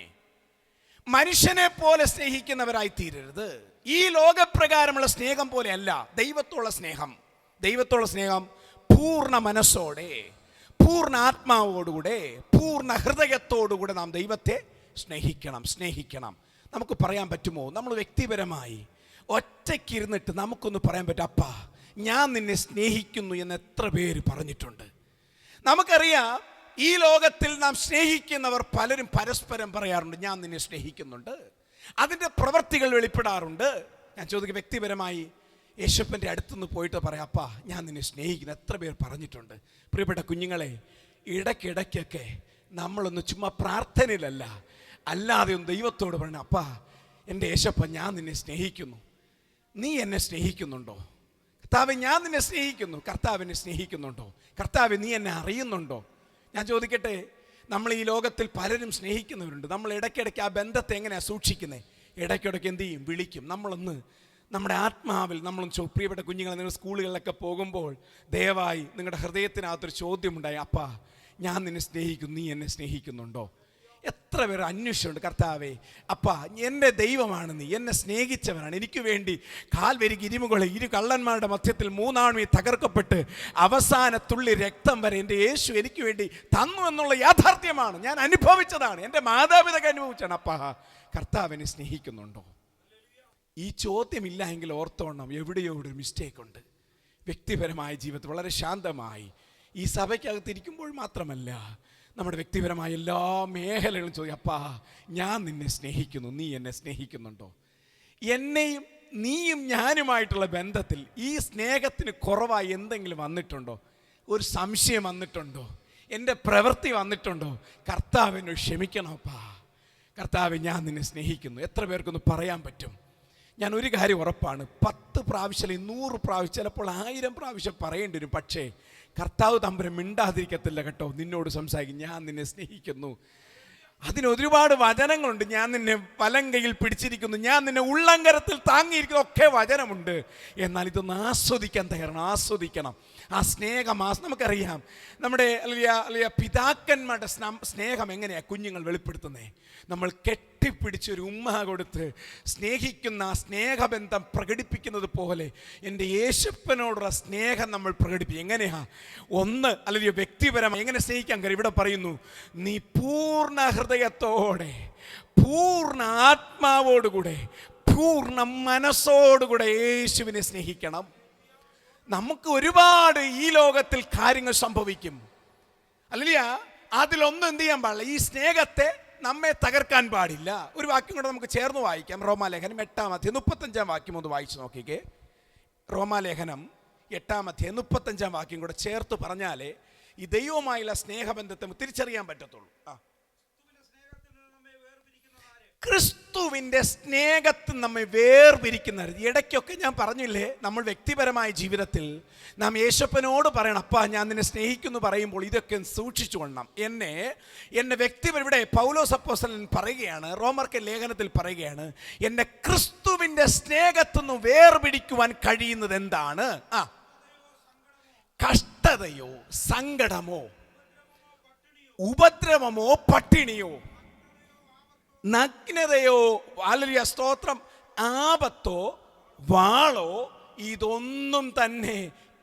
മനുഷ്യനെ പോലെ സ്നേഹിക്കുന്നവരായി തീരരുത്. ഈ ലോകപ്രകാരമുള്ള സ്നേഹം പോലെയല്ല ദൈവത്തോടുള്ള സ്നേഹം. പൂർണ്ണ മനസ്സോടെ, പൂർണ്ണ ആത്മാവോടുകൂടെ, പൂർണ്ണ ഹൃദയത്തോടുകൂടെ നാം ദൈവത്തെ സ്നേഹിക്കണം. നമുക്ക് പറയാൻ പറ്റുമോ? നമ്മൾ വ്യക്തിപരമായി ഒറ്റയ്ക്കിരുന്നിട്ട് നമുക്കൊന്ന് പറയാൻ പറ്റും, അപ്പാ ഞാൻ നിന്നെ സ്നേഹിക്കുന്നു എന്ന് എത്ര പേര് പറഞ്ഞിട്ടുണ്ട്? നമുക്കറിയാം, ഈ ലോകത്തിൽ നാം സ്നേഹിക്കുന്നവർ പലരും പരസ്പരം പറയാറുണ്ട്, ഞാൻ നിന്നെ സ്നേഹിക്കുന്നുണ്ട്. അതിൻ്റെ പ്രവൃത്തികൾ വെളിപ്പെടാറുണ്ട്. ഞാൻ ചോദിക്കും, വ്യക്തിപരമായി യേശുപ്പൻ്റെ അടുത്തുനിന്ന് പോയിട്ട് പറയാം, അപ്പാ ഞാൻ നിന്നെ സ്നേഹിക്കുന്നു, എത്ര പേർ പറഞ്ഞിട്ടുണ്ട്? പ്രിയപ്പെട്ട കുഞ്ഞുങ്ങളെ, ഇടയ്ക്കിടയ്ക്കൊക്കെ നമ്മളൊന്ന് ചുമ്മാ പ്രാർത്ഥനയിലല്ല, അല്ലാതെ ഒന്ന് ദൈവത്തോട് പറയണം, അപ്പാ എൻ്റെ യേശപ്പ ഞാൻ നിന്നെ സ്നേഹിക്കുന്നു, നീ എന്നെ സ്നേഹിക്കുന്നുണ്ടോ? കർത്താവെ ഞാൻ നിന്നെ സ്നേഹിക്കുന്നു. കർത്താവിനെ സ്നേഹിക്കുന്നുണ്ടോ? കർത്താവെ നീ എന്നെ അറിയുന്നുണ്ടോ? ഞാൻ ചോദിക്കട്ടെ, നമ്മൾ ഈ ലോകത്തിൽ പലരും സ്നേഹിക്കുന്നവരുണ്ട്. നമ്മൾ ഇടയ്ക്കിടയ്ക്ക് ആ ബന്ധത്തെ എങ്ങനെയാണ് സൂക്ഷിക്കുന്നത്? ഇടയ്ക്കിടയ്ക്ക് എന്ത് ചെയ്യും? വിളിക്കും. നമ്മളൊന്ന് നമ്മുടെ ആത്മാവിൽ നമ്മളൊന്ന് പ്രിയപ്പെട്ട കുഞ്ഞുങ്ങളെ, നിങ്ങൾ സ്കൂളുകളിലൊക്കെ പോകുമ്പോൾ ദയവായി നിങ്ങളുടെ ഹൃദയത്തിനകത്തൊരു ചോദ്യമുണ്ടായി, അപ്പാ ഞാൻ നിന്നെ സ്നേഹിക്കുന്നു, നീ എന്നെ സ്നേഹിക്കുന്നുണ്ടോ? എത്ര പേർ അന്വേഷിച്ചുണ്ട്, കർത്താവേ അപ്പാ എൻ്റെ ദൈവമാണ് നീ, എന്നെ സ്നേഹിച്ചവനാണ്, എനിക്ക് വേണ്ടി കാൽവരി ഇരുമുകളെ 2 കള്ളന്മാരുടെ മധ്യത്തിൽ 3 ആൺമീ തകർക്കപ്പെട്ട് അവസാന തുള്ളി രക്തം വരെ എൻ്റെ യേശു എനിക്ക് വേണ്ടി തന്നു എന്നുള്ള യാഥാർത്ഥ്യമാണ്, ഞാൻ അനുഭവിച്ചതാണ്, എൻ്റെ മാതാപിതാക്കൾ അനുഭവിച്ചാണ്. അപ്പാ കർത്താവിനെ സ്നേഹിക്കുന്നുണ്ടോ? ഈ ചോദ്യമില്ല എങ്കിൽ ഓർത്തോണം, എവിടെയോ ഒരു മിസ്റ്റേക്ക് ഉണ്ട്. വ്യക്തിപരമായ ജീവിതത്തിൽ വളരെ ശാന്തമായി ഈ സഭയ്ക്കകത്തിരിക്കുമ്പോൾ മാത്രമല്ല, നമ്മുടെ വ്യക്തിപരമായ എല്ലാ മേഖലകളും ചോദിക്കും, അപ്പാ ഞാൻ നിന്നെ സ്നേഹിക്കുന്നു, നീ എന്നെ സ്നേഹിക്കുന്നുണ്ടോ? എന്നെയും നീയും ഞാനുമായിട്ടുള്ള ബന്ധത്തിൽ ഈ സ്നേഹത്തിന് കുറവായി എന്തെങ്കിലും വന്നിട്ടുണ്ടോ? ഒരു സംശയം വന്നിട്ടുണ്ടോ? എൻ്റെ പ്രവൃത്തി വന്നിട്ടുണ്ടോ? കർത്താവിനെ ക്ഷമിക്കണപ്പാ, കർത്താവ് ഞാൻ നിന്നെ സ്നേഹിക്കുന്നു. എത്ര പേർക്കൊന്ന് പറയാൻ പറ്റും? ഞാൻ ഒരു കാര്യം ഉറപ്പാണ്, 10 പ്രാവശ്യം 100 പ്രാവശ്യം ചിലപ്പോൾ 1000 പ്രാവശ്യം പറയേണ്ടി വരും. പക്ഷേ കർത്താവ് തമ്പുരാൻ മിണ്ടാതിരിക്കത്തില്ല കേട്ടോ, നിന്നോട് സംസാരിക്കും, ഞാൻ നിന്നെ സ്നേഹിക്കുന്നു. അതിന് ഒരുപാട് വചനങ്ങളുണ്ട്. ഞാൻ നിന്നെ വലങ്കയിൽ പിടിച്ചിരിക്കുന്നു, ഞാൻ നിന്നെ ഉള്ളങ്കരത്തിൽ താങ്ങിയിരിക്കുന്നു, ഒക്കെ വചനമുണ്ട്. എന്നാൽ ഇതൊന്ന് ആസ്വദിക്കാൻ തയ്യാറാണ്, ആസ്വദിക്കണം. ആ സ്നേഹം നമുക്കറിയാം, നമ്മുടെ അല്ലെങ്കിൽ പിതാക്കന്മാരുടെ സ്നേഹം എങ്ങനെയാണ് കുഞ്ഞുങ്ങൾ വെളിപ്പെടുത്തുന്നത്? നമ്മൾ കെട്ടിപ്പിടിച്ചൊരു ഉമ്മ കൊടുത്ത് സ്നേഹിക്കുന്ന ആ സ്നേഹബന്ധം പ്രകടിപ്പിക്കുന്നത് പോലെ എൻ്റെ യേശപ്പനോടുള്ള സ്നേഹം നമ്മൾ പ്രകടിപ്പിക്കും. എങ്ങനെയാ? ഒന്ന്, അല്ലെങ്കിൽ വ്യക്തിപരമായി എങ്ങനെ സ്നേഹിക്കാൻ കഴിയും? ഇവിടെ പറയുന്നു, നീ പൂർണ്ണ ഹൃദയത്തോടെ, പൂർണ്ണ ആത്മാവോടുകൂടെ, പൂർണ്ണ മനസ്സോടുകൂടെ യേശുവിനെ സ്നേഹിക്കണം. നമുക്ക് ഒരുപാട് ഈ ലോകത്തിൽ കാര്യങ്ങൾ സംഭവിക്കും, അല്ല, അതിലൊന്നും എന്ത് ചെയ്യാൻ പാടില്ല, ഈ സ്നേഹത്തെ നമ്മെ തകർക്കാൻ പാടില്ല. ഒരു വാക്യം കൂടെ നമുക്ക് ചേർന്ന് വായിക്കാം. റോമാലേഖനം 8-ാം അധ്യായം 35-ാം വാക്യം ഒന്ന് വായിച്ചു നോക്കിക്കേ. റോമാലേഖനം 8-ാം അധ്യായം 35-ാം വാക്യം കൂടെ ചേർത്ത് പറഞ്ഞാലേ ഈ ദൈവവുമായുള്ള സ്നേഹബന്ധത്തെ തിരിച്ചറിയാൻ പറ്റത്തുള്ളൂ. ക്രിസ്തുവിൻ്റെ സ്നേഹത്തിൽ നമ്മെ വേർപിരിക്കുന്നത്. ഇടയ്ക്കൊക്കെ ഞാൻ പറഞ്ഞില്ലേ, നമ്മൾ വ്യക്തിപരമായ ജീവിതത്തിൽ നാം യേശപ്പനോട് പറയണം, അപ്പാ ഞാൻ നിന്നെ സ്നേഹിക്കുന്നു പറയുമ്പോൾ ഇതൊക്കെ സൂക്ഷിച്ചു കൊള്ളണം. എന്നെ വ്യക്തിപരം ഇവിടെ പൗലോസ് അപ്പോസ്തലൻ പറയുകയാണ്, റോമർക്ക് ലേഖനത്തിൽ പറയുകയാണ്, എന്നെ ക്രിസ്തുവിൻ്റെ സ്നേഹത്തിൽ നിന്ന് വേർപിടിക്കുവാൻ കഴിയുന്നത് എന്താണ്? കഷ്ടതയോ സങ്കടമോ ഉപദ്രവമോ പട്ടിണിയോ നഗ്നതയോ, ഹല്ലേലൂയ സ്തോത്രം, ആപത്തോ വാളോ, ഇതൊന്നും തന്നെ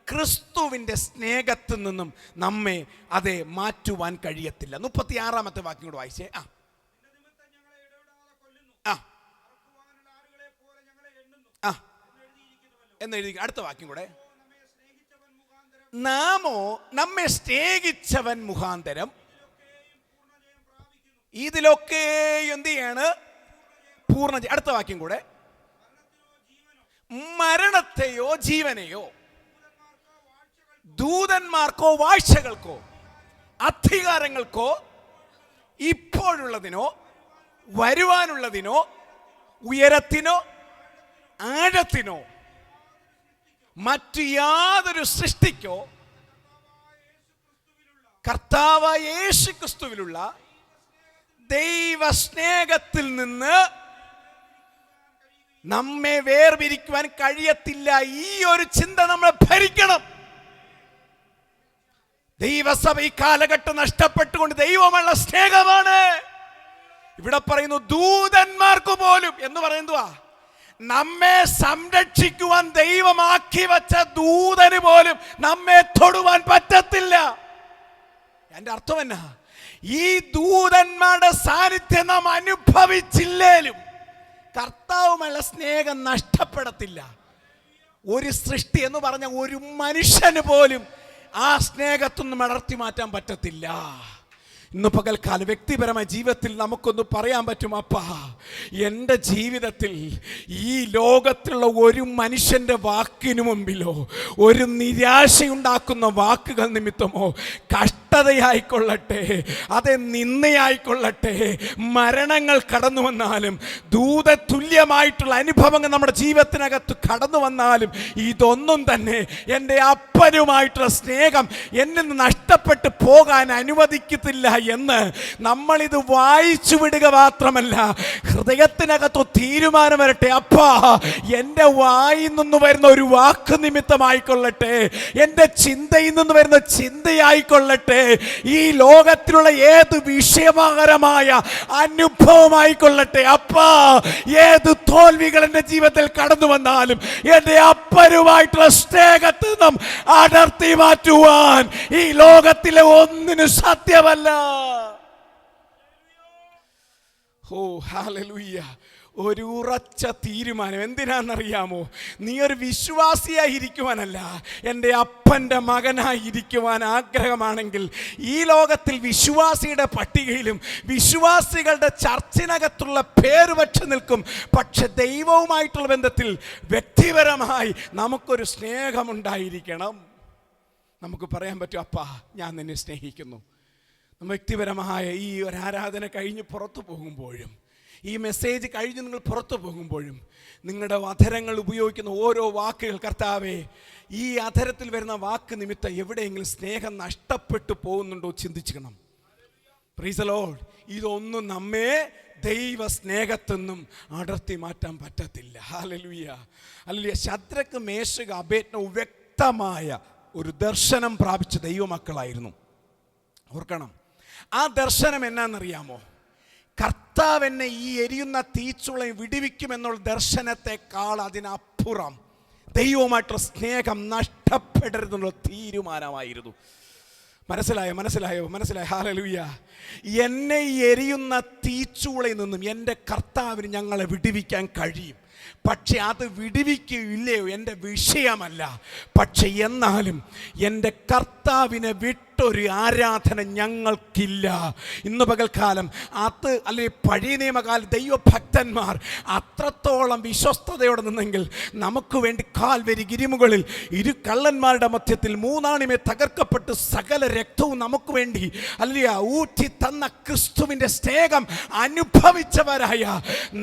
ക്രിസ്തുവിൻ്റെ സ്നേഹത്തിൽ നിന്നും നമ്മെ അതെ മാറ്റുവാൻ കഴിയത്തില്ല. 36-ാമത്തെ വാക്യം കൂടെ വായിച്ചേ. എന്നെഴുതി. അടുത്ത വാക്യം കൂടെ, നാമോ നമ്മെ സ്നേഹിച്ചവൻ മുഖാന്തരം ഇതിലൊക്കെ എന്ത് ചെയ്യാണ്? പൂർണ്ണ. അടുത്ത വാക്യം കൂടെ, മരണത്തെയോ ജീവനെയോ ദൂതന്മാർക്കോ വാഴ്ചകൾക്കോ അധികാരങ്ങൾക്കോ ഇപ്പോഴുള്ളതിനോ വരുവാനുള്ളതിനോ ഉയരത്തിനോ ആഴത്തിനോ മറ്റു യാതൊരു സൃഷ്ടിക്കോ കർത്താവായ യേശുക്രിസ്തുവിലുള്ള ദൈവസ്നേഹത്തിൽ നിന്ന് നമ്മെ വേർപിരിക്കുവാൻ കഴിയത്തില്ല. ഈ ഒരു ചിന്ത നമ്മളെ ഭരിക്കണം. ദൈവസഭ ഈ കാലഘട്ടം നഷ്ടപ്പെട്ടുകൊണ്ട് ദൈവമുള്ള സ്നേഹമാണ്. ഇവിടെ പറയുന്നു ദൂതന്മാർക്ക് പോലും എന്ന് പറയുന്നതുവാ, നമ്മെ സംരക്ഷിക്കുവാൻ ദൈവമാക്കി വച്ച ദൂതന് പോലും നമ്മെ തൊടുവാൻ പറ്റത്തില്ല. എന്റെ അർത്ഥം എന്നാ? ഈ ദൂതന്മാരുടെ സാന്നിധ്യം നാം അനുഭവിച്ചില്ലേലും കർത്താവുമുള്ള സ്നേഹം നഷ്ടപ്പെടത്തില്ല. ഒരു സൃഷ്ടി എന്ന് പറഞ്ഞ ഒരു മനുഷ്യന് പോലും ആ സ്നേഹത്തൊന്നും അടർത്തി മാറ്റാൻ പറ്റത്തില്ല. ഇന്ന് പകൽക്കാലം വ്യക്തിപരമായ ജീവിതത്തിൽ നമുക്കൊന്ന് പറയാൻ പറ്റും, അപ്പാ എൻ്റെ ജീവിതത്തിൽ ഈ ലോകത്തിലുള്ള ഒരു മനുഷ്യൻ്റെ വാക്കിനു മുമ്പിലോ ഒരു നിരാശയുണ്ടാക്കുന്ന വാക്കുകൾ നിമിത്തമോ കഷ്ടതയായിക്കൊള്ളട്ടെ, അത് നിന്ദയായിക്കൊള്ളട്ടെ, മരണങ്ങൾ കടന്നു വന്നാലും ദൂതതുല്യമായിട്ടുള്ള അനുഭവങ്ങൾ നമ്മുടെ ജീവിതത്തിനകത്ത് കടന്നു വന്നാലും ഇതൊന്നും തന്നെ എൻ്റെ അപ്പനുമായിട്ടുള്ള സ്നേഹം എന്നിൽ നിന്ന് നഷ്ടപ്പെട്ടു പോകാൻ അനുവദിക്കത്തില്ല എന്ന് നമ്മളിത് വായിച്ചു വിടുക മാത്രമല്ല, ഹൃദയത്തിനകത്ത് തീരുമാനം വരട്ടെ. അപ്പാ എൻ്റെ വായിൽ നിന്ന് വരുന്ന ഒരു വാക്ക് നിമിത്തമായിക്കൊള്ളട്ടെ, എൻ്റെ ചിന്തയിൽ നിന്ന് വരുന്ന ചിന്തയായിക്കൊള്ളട്ടെ, ഈ ലോകത്തിലുള്ള ഏത് വിഷയകരമായ അനുഭവമായിക്കൊള്ളട്ടെ, അപ്പാ ഏത് തോൽവികൾ എൻ്റെ ജീവിതത്തിൽ കടന്നു വന്നാലും എൻ്റെ അപ്പനുമായിട്ടുള്ള സ്നേഹത്തിൽ നിന്നും അടർത്തി മാറ്റുവാൻ ഈ ലോകത്തിലെ ഒന്നിനും സത്യമല്ല. ഓ ഹല്ലേലൂയ. ഒരു ഉറച്ച തീരുമാനം. എന്തിനാണെന്നറിയാമോ? നീ ഒരു വിശ്വാസിയായിരിക്കുവാനല്ല, എൻ്റെ അപ്പൻ്റെ മകനായിരിക്കുവാൻ ആഗ്രഹമാണെങ്കിൽ ഈ ലോകത്തിൽ വിശ്വാസിയുടെ പട്ടികയിലും വിശ്വാസികളുടെ ചർച്ചിനകത്തുള്ള പേര് വച്ച് നിൽക്കും. പക്ഷെ ദൈവവുമായിട്ടുള്ള ബന്ധത്തിൽ വ്യക്തിപരമായി നമുക്കൊരു സ്നേഹമുണ്ടായിരിക്കണം. നമുക്ക് പറയാൻ പറ്റും, അപ്പാ ഞാൻ നിന്നെ സ്നേഹിക്കുന്നു. വ്യക്തിപരമായ ഈ ഒരു ആരാധന കഴിഞ്ഞ് പുറത്തു പോകുമ്പോഴും ഈ മെസ്സേജ് കഴിഞ്ഞ് നിങ്ങൾ പുറത്തു പോകുമ്പോഴും നിങ്ങളുടെ അധരങ്ങൾ ഉപയോഗിക്കുന്ന ഓരോ വാക്കുകൾ, കർത്താവേ ഈ അധരത്തിൽ വരുന്ന വാക്ക് നിമിത്തം എവിടെയെങ്കിലും സ്നേഹം നഷ്ടപ്പെട്ടു പോകുന്നുണ്ടോ ചിന്തിക്കണം. Price the Lord. ഇതൊന്നും നമ്മെ ദൈവ സ്നേഹത്തിൽ നിന്നും അടർത്തി മാറ്റാൻ പറ്റത്തില്ല. Hallelujah hallelujah. ശദ്രക്ക്, മേശക്ക്, അബേദ്നെഗോ വ്യക്തമായ ഒരു ദർശനം പ്രാപിച്ച ദൈവമക്കളായിരുന്നു. ഓർക്കണം, ആ ദർശനം എന്നാണെന്നറിയാമോ? കർത്താവ് എന്നെ ഈ എരിയുന്ന തീച്ചുളയെ വിടുവിക്കുമെന്നുള്ള ദർശനത്തെക്കാൾ അതിനപ്പുറം ദൈവവുമായിട്ടുള്ള സ്നേഹം നഷ്ടപ്പെടരുതെന്നുള്ള തീരുമാനമായിരുന്നു. മനസ്സിലായോ? ഹല്ലേലൂയ. എന്നെ ഈ എരിയുന്ന തീച്ചുളയിൽ നിന്നും എൻ്റെ കർത്താവിന് ഞങ്ങളെ വിടുവിക്കാൻ കഴിയും. പക്ഷെ അത് വിടുവിക്കുകയില്ലയോ എൻ്റെ വിഷയമല്ല. പക്ഷെ എന്നാലും എൻ്റെ കർത്താവിനെ വിട്ട് വിട്ടൊരു ആരാധന ഞങ്ങൾക്കില്ല. ഇന്ന് പകൽക്കാലം അത് അല്ലെങ്കിൽ പഴയ നിയമകാല ദൈവഭക്തന്മാർ അത്രത്തോളം വിശ്വസ്തയോടെ നിന്നെങ്കിൽ നമുക്ക് വേണ്ടി കാൽവരി ഗിരിമുകളിൽ ഇരു കള്ളന്മാരുടെ മധ്യത്തിൽ മൂന്നാണിമേ തകർക്കപ്പെട്ട് സകല രക്തവും നമുക്ക് വേണ്ടി അല്ലയ ഊറ്റി തന്ന ക്രിസ്തുവിൻ്റെ സ്നേഹം അനുഭവിച്ചവരായ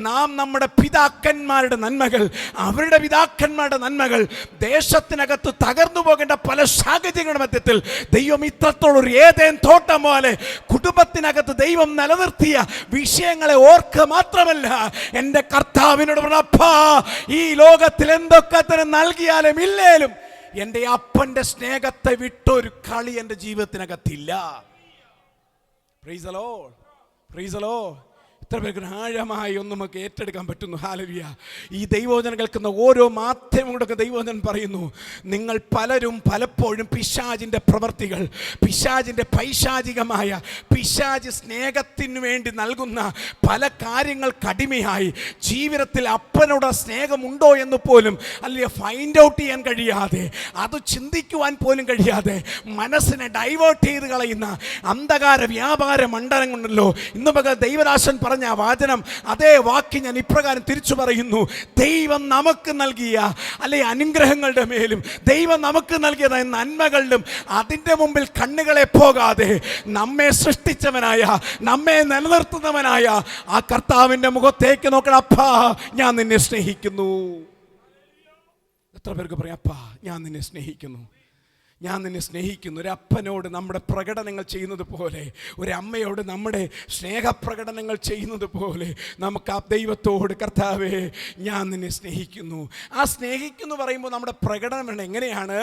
നാം നമ്മുടെ പിതാക്കന്മാരുടെ നന്മകൾ, അവരുടെ പിതാക്കന്മാരുടെ നന്മകൾ, ദേശത്തിനകത്ത് തകർന്നു പോകേണ്ട പല സാഹചര്യങ്ങളുടെ മധ്യത്തിൽ ദൈവം ഇത്രത്തോളം ഏതേൻ തോട്ടം പോലെ കുടുംബത്തിനകത്ത് ദൈവം നിലനിർത്തിയ വിഷയങ്ങളെ ഓർക്കുക മാത്രമല്ല, എൻ്റെ കർത്താവിനോട് പറഞ്ഞപ്പാ ഈ ലോകത്തിൽ എന്തൊക്കെ തന്നെ നൽകിയാലും ഇല്ലേലും എൻ്റെ അപ്പൻ്റെ സ്നേഹത്തെ വിട്ടൊരു കളി എൻ്റെ ജീവിതത്തിനകത്തില്ല. Praise the Lord, praise the Lord. ഇത്ര പേർക്ക് ആഴമായി ഒന്നും നമുക്ക് ഏറ്റെടുക്കാൻ പറ്റുന്നു. ഹല്ലേലൂയ. ഈ ദൈവവചനം കേൾക്കുന്ന ഓരോ മാധ്യമങ്ങളൊക്കെ ദൈവവചനം പറയുന്നു, നിങ്ങൾ പലരും പലപ്പോഴും പിശാചിൻ്റെ പ്രവർത്തികൾ, പിശാചിൻ്റെ പൈശാചികമായ പിശാച് സ്നേഹത്തിന് വേണ്ടി നൽകുന്ന പല കാര്യങ്ങൾക്ക് അടിമയായി ജീവിതത്തിൽ അപ്പനോട് സ്നേഹമുണ്ടോ എന്ന് പോലും അല്ലെങ്കിൽ ഫൈൻഡ് ഔട്ട് ചെയ്യാൻ കഴിയാതെ, അത് ചിന്തിക്കുവാൻ പോലും കഴിയാതെ മനസ്സിനെ ഡൈവേർട്ട് ചെയ്ത് കളയുന്ന അന്ധകാര വ്യാപാര മണ്ഡലങ്ങളുണ്ടല്ലോ. ഇന്ന് പകൽ ദൈവദാസൻ പറഞ്ഞ വാചനം, അതേ വാക്യം ഞാൻ ഇപ്രകാരം തിരിച്ചു പറയുന്നു. ദൈവം നമുക്ക് നൽകിയ അല്ലെ അനുഗ്രഹങ്ങളുടെ മേലും ദൈവം നമുക്ക് നൽകിയതായ നന്മകളിലും അതിൻ്റെ മുമ്പിൽ കണ്ണുകളെ പോകാതെ നമ്മെ സൃഷ്ടിച്ചവനായ, നമ്മെ നിലനിർത്തുന്നവനായ ആ കർത്താവിൻ്റെ മുഖത്തേക്ക് നോക്കണം. അപ്പാ ഞാൻ നിന്നെ സ്നേഹിക്കുന്നു. എത്ര പേർക്ക് പറയാം, അപ്പാ ഞാൻ നിന്നെ സ്നേഹിക്കുന്നു, ഞാൻ നിന്നെ സ്നേഹിക്കുന്നു. ഒരപ്പനോട് നമ്മുടെ പ്രകടനങ്ങൾ ചെയ്യുന്നത് പോലെ, ഒരമ്മയോട് നമ്മുടെ സ്നേഹപ്രകടനങ്ങൾ ചെയ്യുന്നത് പോലെ നമുക്ക് ആ ദൈവത്തോട്, കർത്താവേ ഞാൻ നിന്നെ സ്നേഹിക്കുന്നു. ആ സ്നേഹിക്കുന്നു പറയുമ്പോൾ നമ്മുടെ പ്രകടനം എങ്ങനെയാണ്?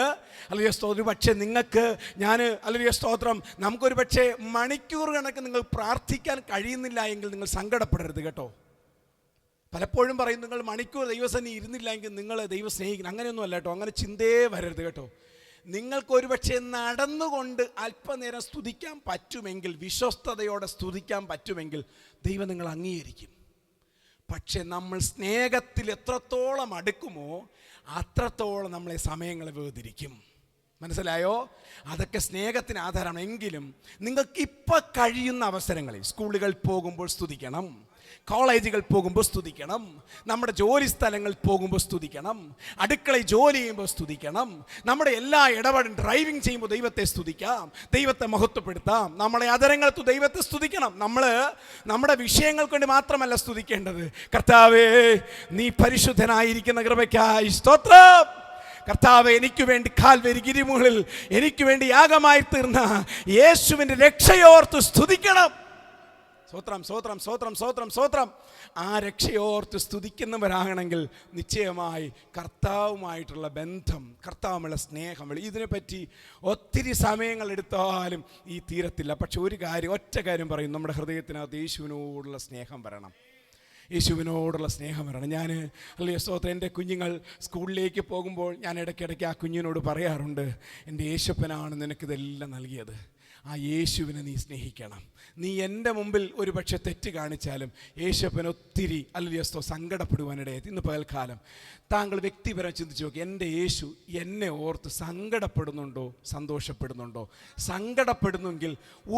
അല്ലെങ്കിൽ സ്തോത്രം, പക്ഷേ നിങ്ങൾക്ക് ഞാൻ അല്ലെങ്കിൽ സ്തോത്രം, നമുക്കൊരു പക്ഷേ മണിക്കൂർ കണക്ക് നിങ്ങൾ പ്രാർത്ഥിക്കാൻ കഴിയുന്നില്ല എങ്കിൽ നിങ്ങൾ സങ്കടപ്പെടരുത് കേട്ടോ. പലപ്പോഴും പറയും, നിങ്ങൾ മണിക്കൂർ ദൈവസന്നിധി ഇരുന്നില്ല എങ്കിൽ നിങ്ങൾ ദൈവം സ്നേഹിക്കണം. അങ്ങനെയൊന്നും അല്ല കേട്ടോ, അങ്ങനെ ചിന്തയെ വരരുത് കേട്ടോ. നിങ്ങൾക്കൊരു പക്ഷേ നടന്നുകൊണ്ട് അല്പനേരം സ്തുതിക്കാൻ പറ്റുമെങ്കിൽ, വിശ്വസ്തയോടെ സ്തുതിക്കാൻ പറ്റുമെങ്കിൽ ദൈവം നിങ്ങൾ അംഗീകരിക്കും. പക്ഷെ നമ്മൾ സ്നേഹത്തിൽ എത്രത്തോളം അടുക്കുമോ അത്രത്തോളം നമ്മളെ സമയങ്ങളെ വേർതിരിക്കും. മനസ്സിലായോ? അതൊക്കെ സ്നേഹത്തിന് ആധാരമാണ്. എങ്കിലും നിങ്ങൾക്കിപ്പോൾ കഴിയുന്ന അവസരങ്ങളിൽ സ്കൂളുകൾ പോകുമ്പോൾ സ്തുതിക്കണം, കോളേജുകൾ പോകുമ്പോൾ സ്തുതിക്കണം, നമ്മുടെ ജോലി സ്ഥലങ്ങളിൽ പോകുമ്പോൾ സ്തുതിക്കണം, അടുക്കളയിൽ ജോലി ചെയ്യുമ്പോൾ സ്തുതിക്കണം, നമ്മുടെ എല്ലാ ഇടപാടും ഡ്രൈവിംഗ് ചെയ്യുമ്പോൾ ദൈവത്തെ സ്തുതിക്കാം, ദൈവത്തെ മഹത്വപ്പെടുത്താം, നമ്മളെ അതരങ്ങൾക്ക് ദൈവത്തെ സ്തുതിക്കണം. നമ്മൾ നമ്മുടെ വിഷയങ്ങൾക്ക് വേണ്ടി മാത്രമല്ല സ്തുതിക്കേണ്ടത്. കർത്താവേ നീ പരിശുദ്ധനായിരിക്കുന്ന കൃപയ്ക്കായി സ്തോത്രം. കർത്താവേ എനിക്ക് വേണ്ടി കാൽവരി ഗിരിമുകളിൽ എനിക്ക് വേണ്ടി യാഗമായി തീർന്ന യേശുവിൻ്റെ രക്ഷയോർത്ത് സ്തുതിക്കണം. സ്തോത്രം, സ്തോത്രം, സ്തോത്രം, സ്തോത്രം, സ്തോത്രം. ആ രക്ഷയോർത്ത് സ്തുതിക്കുന്നവരാകണമെങ്കിൽ നിശ്ചയമായി കർത്താവുമായിട്ടുള്ള ബന്ധം, കർത്താവുമുള്ള സ്നേഹം, ഇതിനെപ്പറ്റി ഒത്തിരി സമയങ്ങൾ എടുത്താലും ഈ തീരത്തില്ല. പക്ഷെ ഒരു കാര്യം, ഒറ്റ കാര്യം പറയും, നമ്മുടെ ഹൃദയത്തിനകത്ത് യേശുവിനോടുള്ള സ്നേഹം വരണം, യേശുവിനോടുള്ള സ്നേഹം വരണം. ഞാൻ അല്ലെങ്കിൽ സ്തോത്രം, എൻ്റെ കുഞ്ഞുങ്ങൾ സ്കൂളിലേക്ക് പോകുമ്പോൾ ഞാൻ ഇടയ്ക്കിടയ്ക്ക് ആ കുഞ്ഞിനോട് പറയാറുണ്ട്, എൻ്റെ യേശപ്പനാണ് നിനക്കിതെല്ലാം നൽകിയത്, ആ യേശുവിനെ നീ സ്നേഹിക്കണം. നീ എൻ്റെ മുമ്പിൽ ഒരു പക്ഷെ തെറ്റ് കാണിച്ചാലും യേശപ്പൻ ഒത്തിരി അല്ലെങ്കിൽ സങ്കടപ്പെടുവാനിടയായി. ഇന്ന് പകൽക്കാലം താങ്കൾ വ്യക്തിപരം ചിന്തിച്ച് നോക്കി, എൻ്റെ യേശു എന്നെ ഓർത്ത് സങ്കടപ്പെടുന്നുണ്ടോ, സന്തോഷപ്പെടുന്നുണ്ടോ? സങ്കടപ്പെടുന്നെങ്കിൽ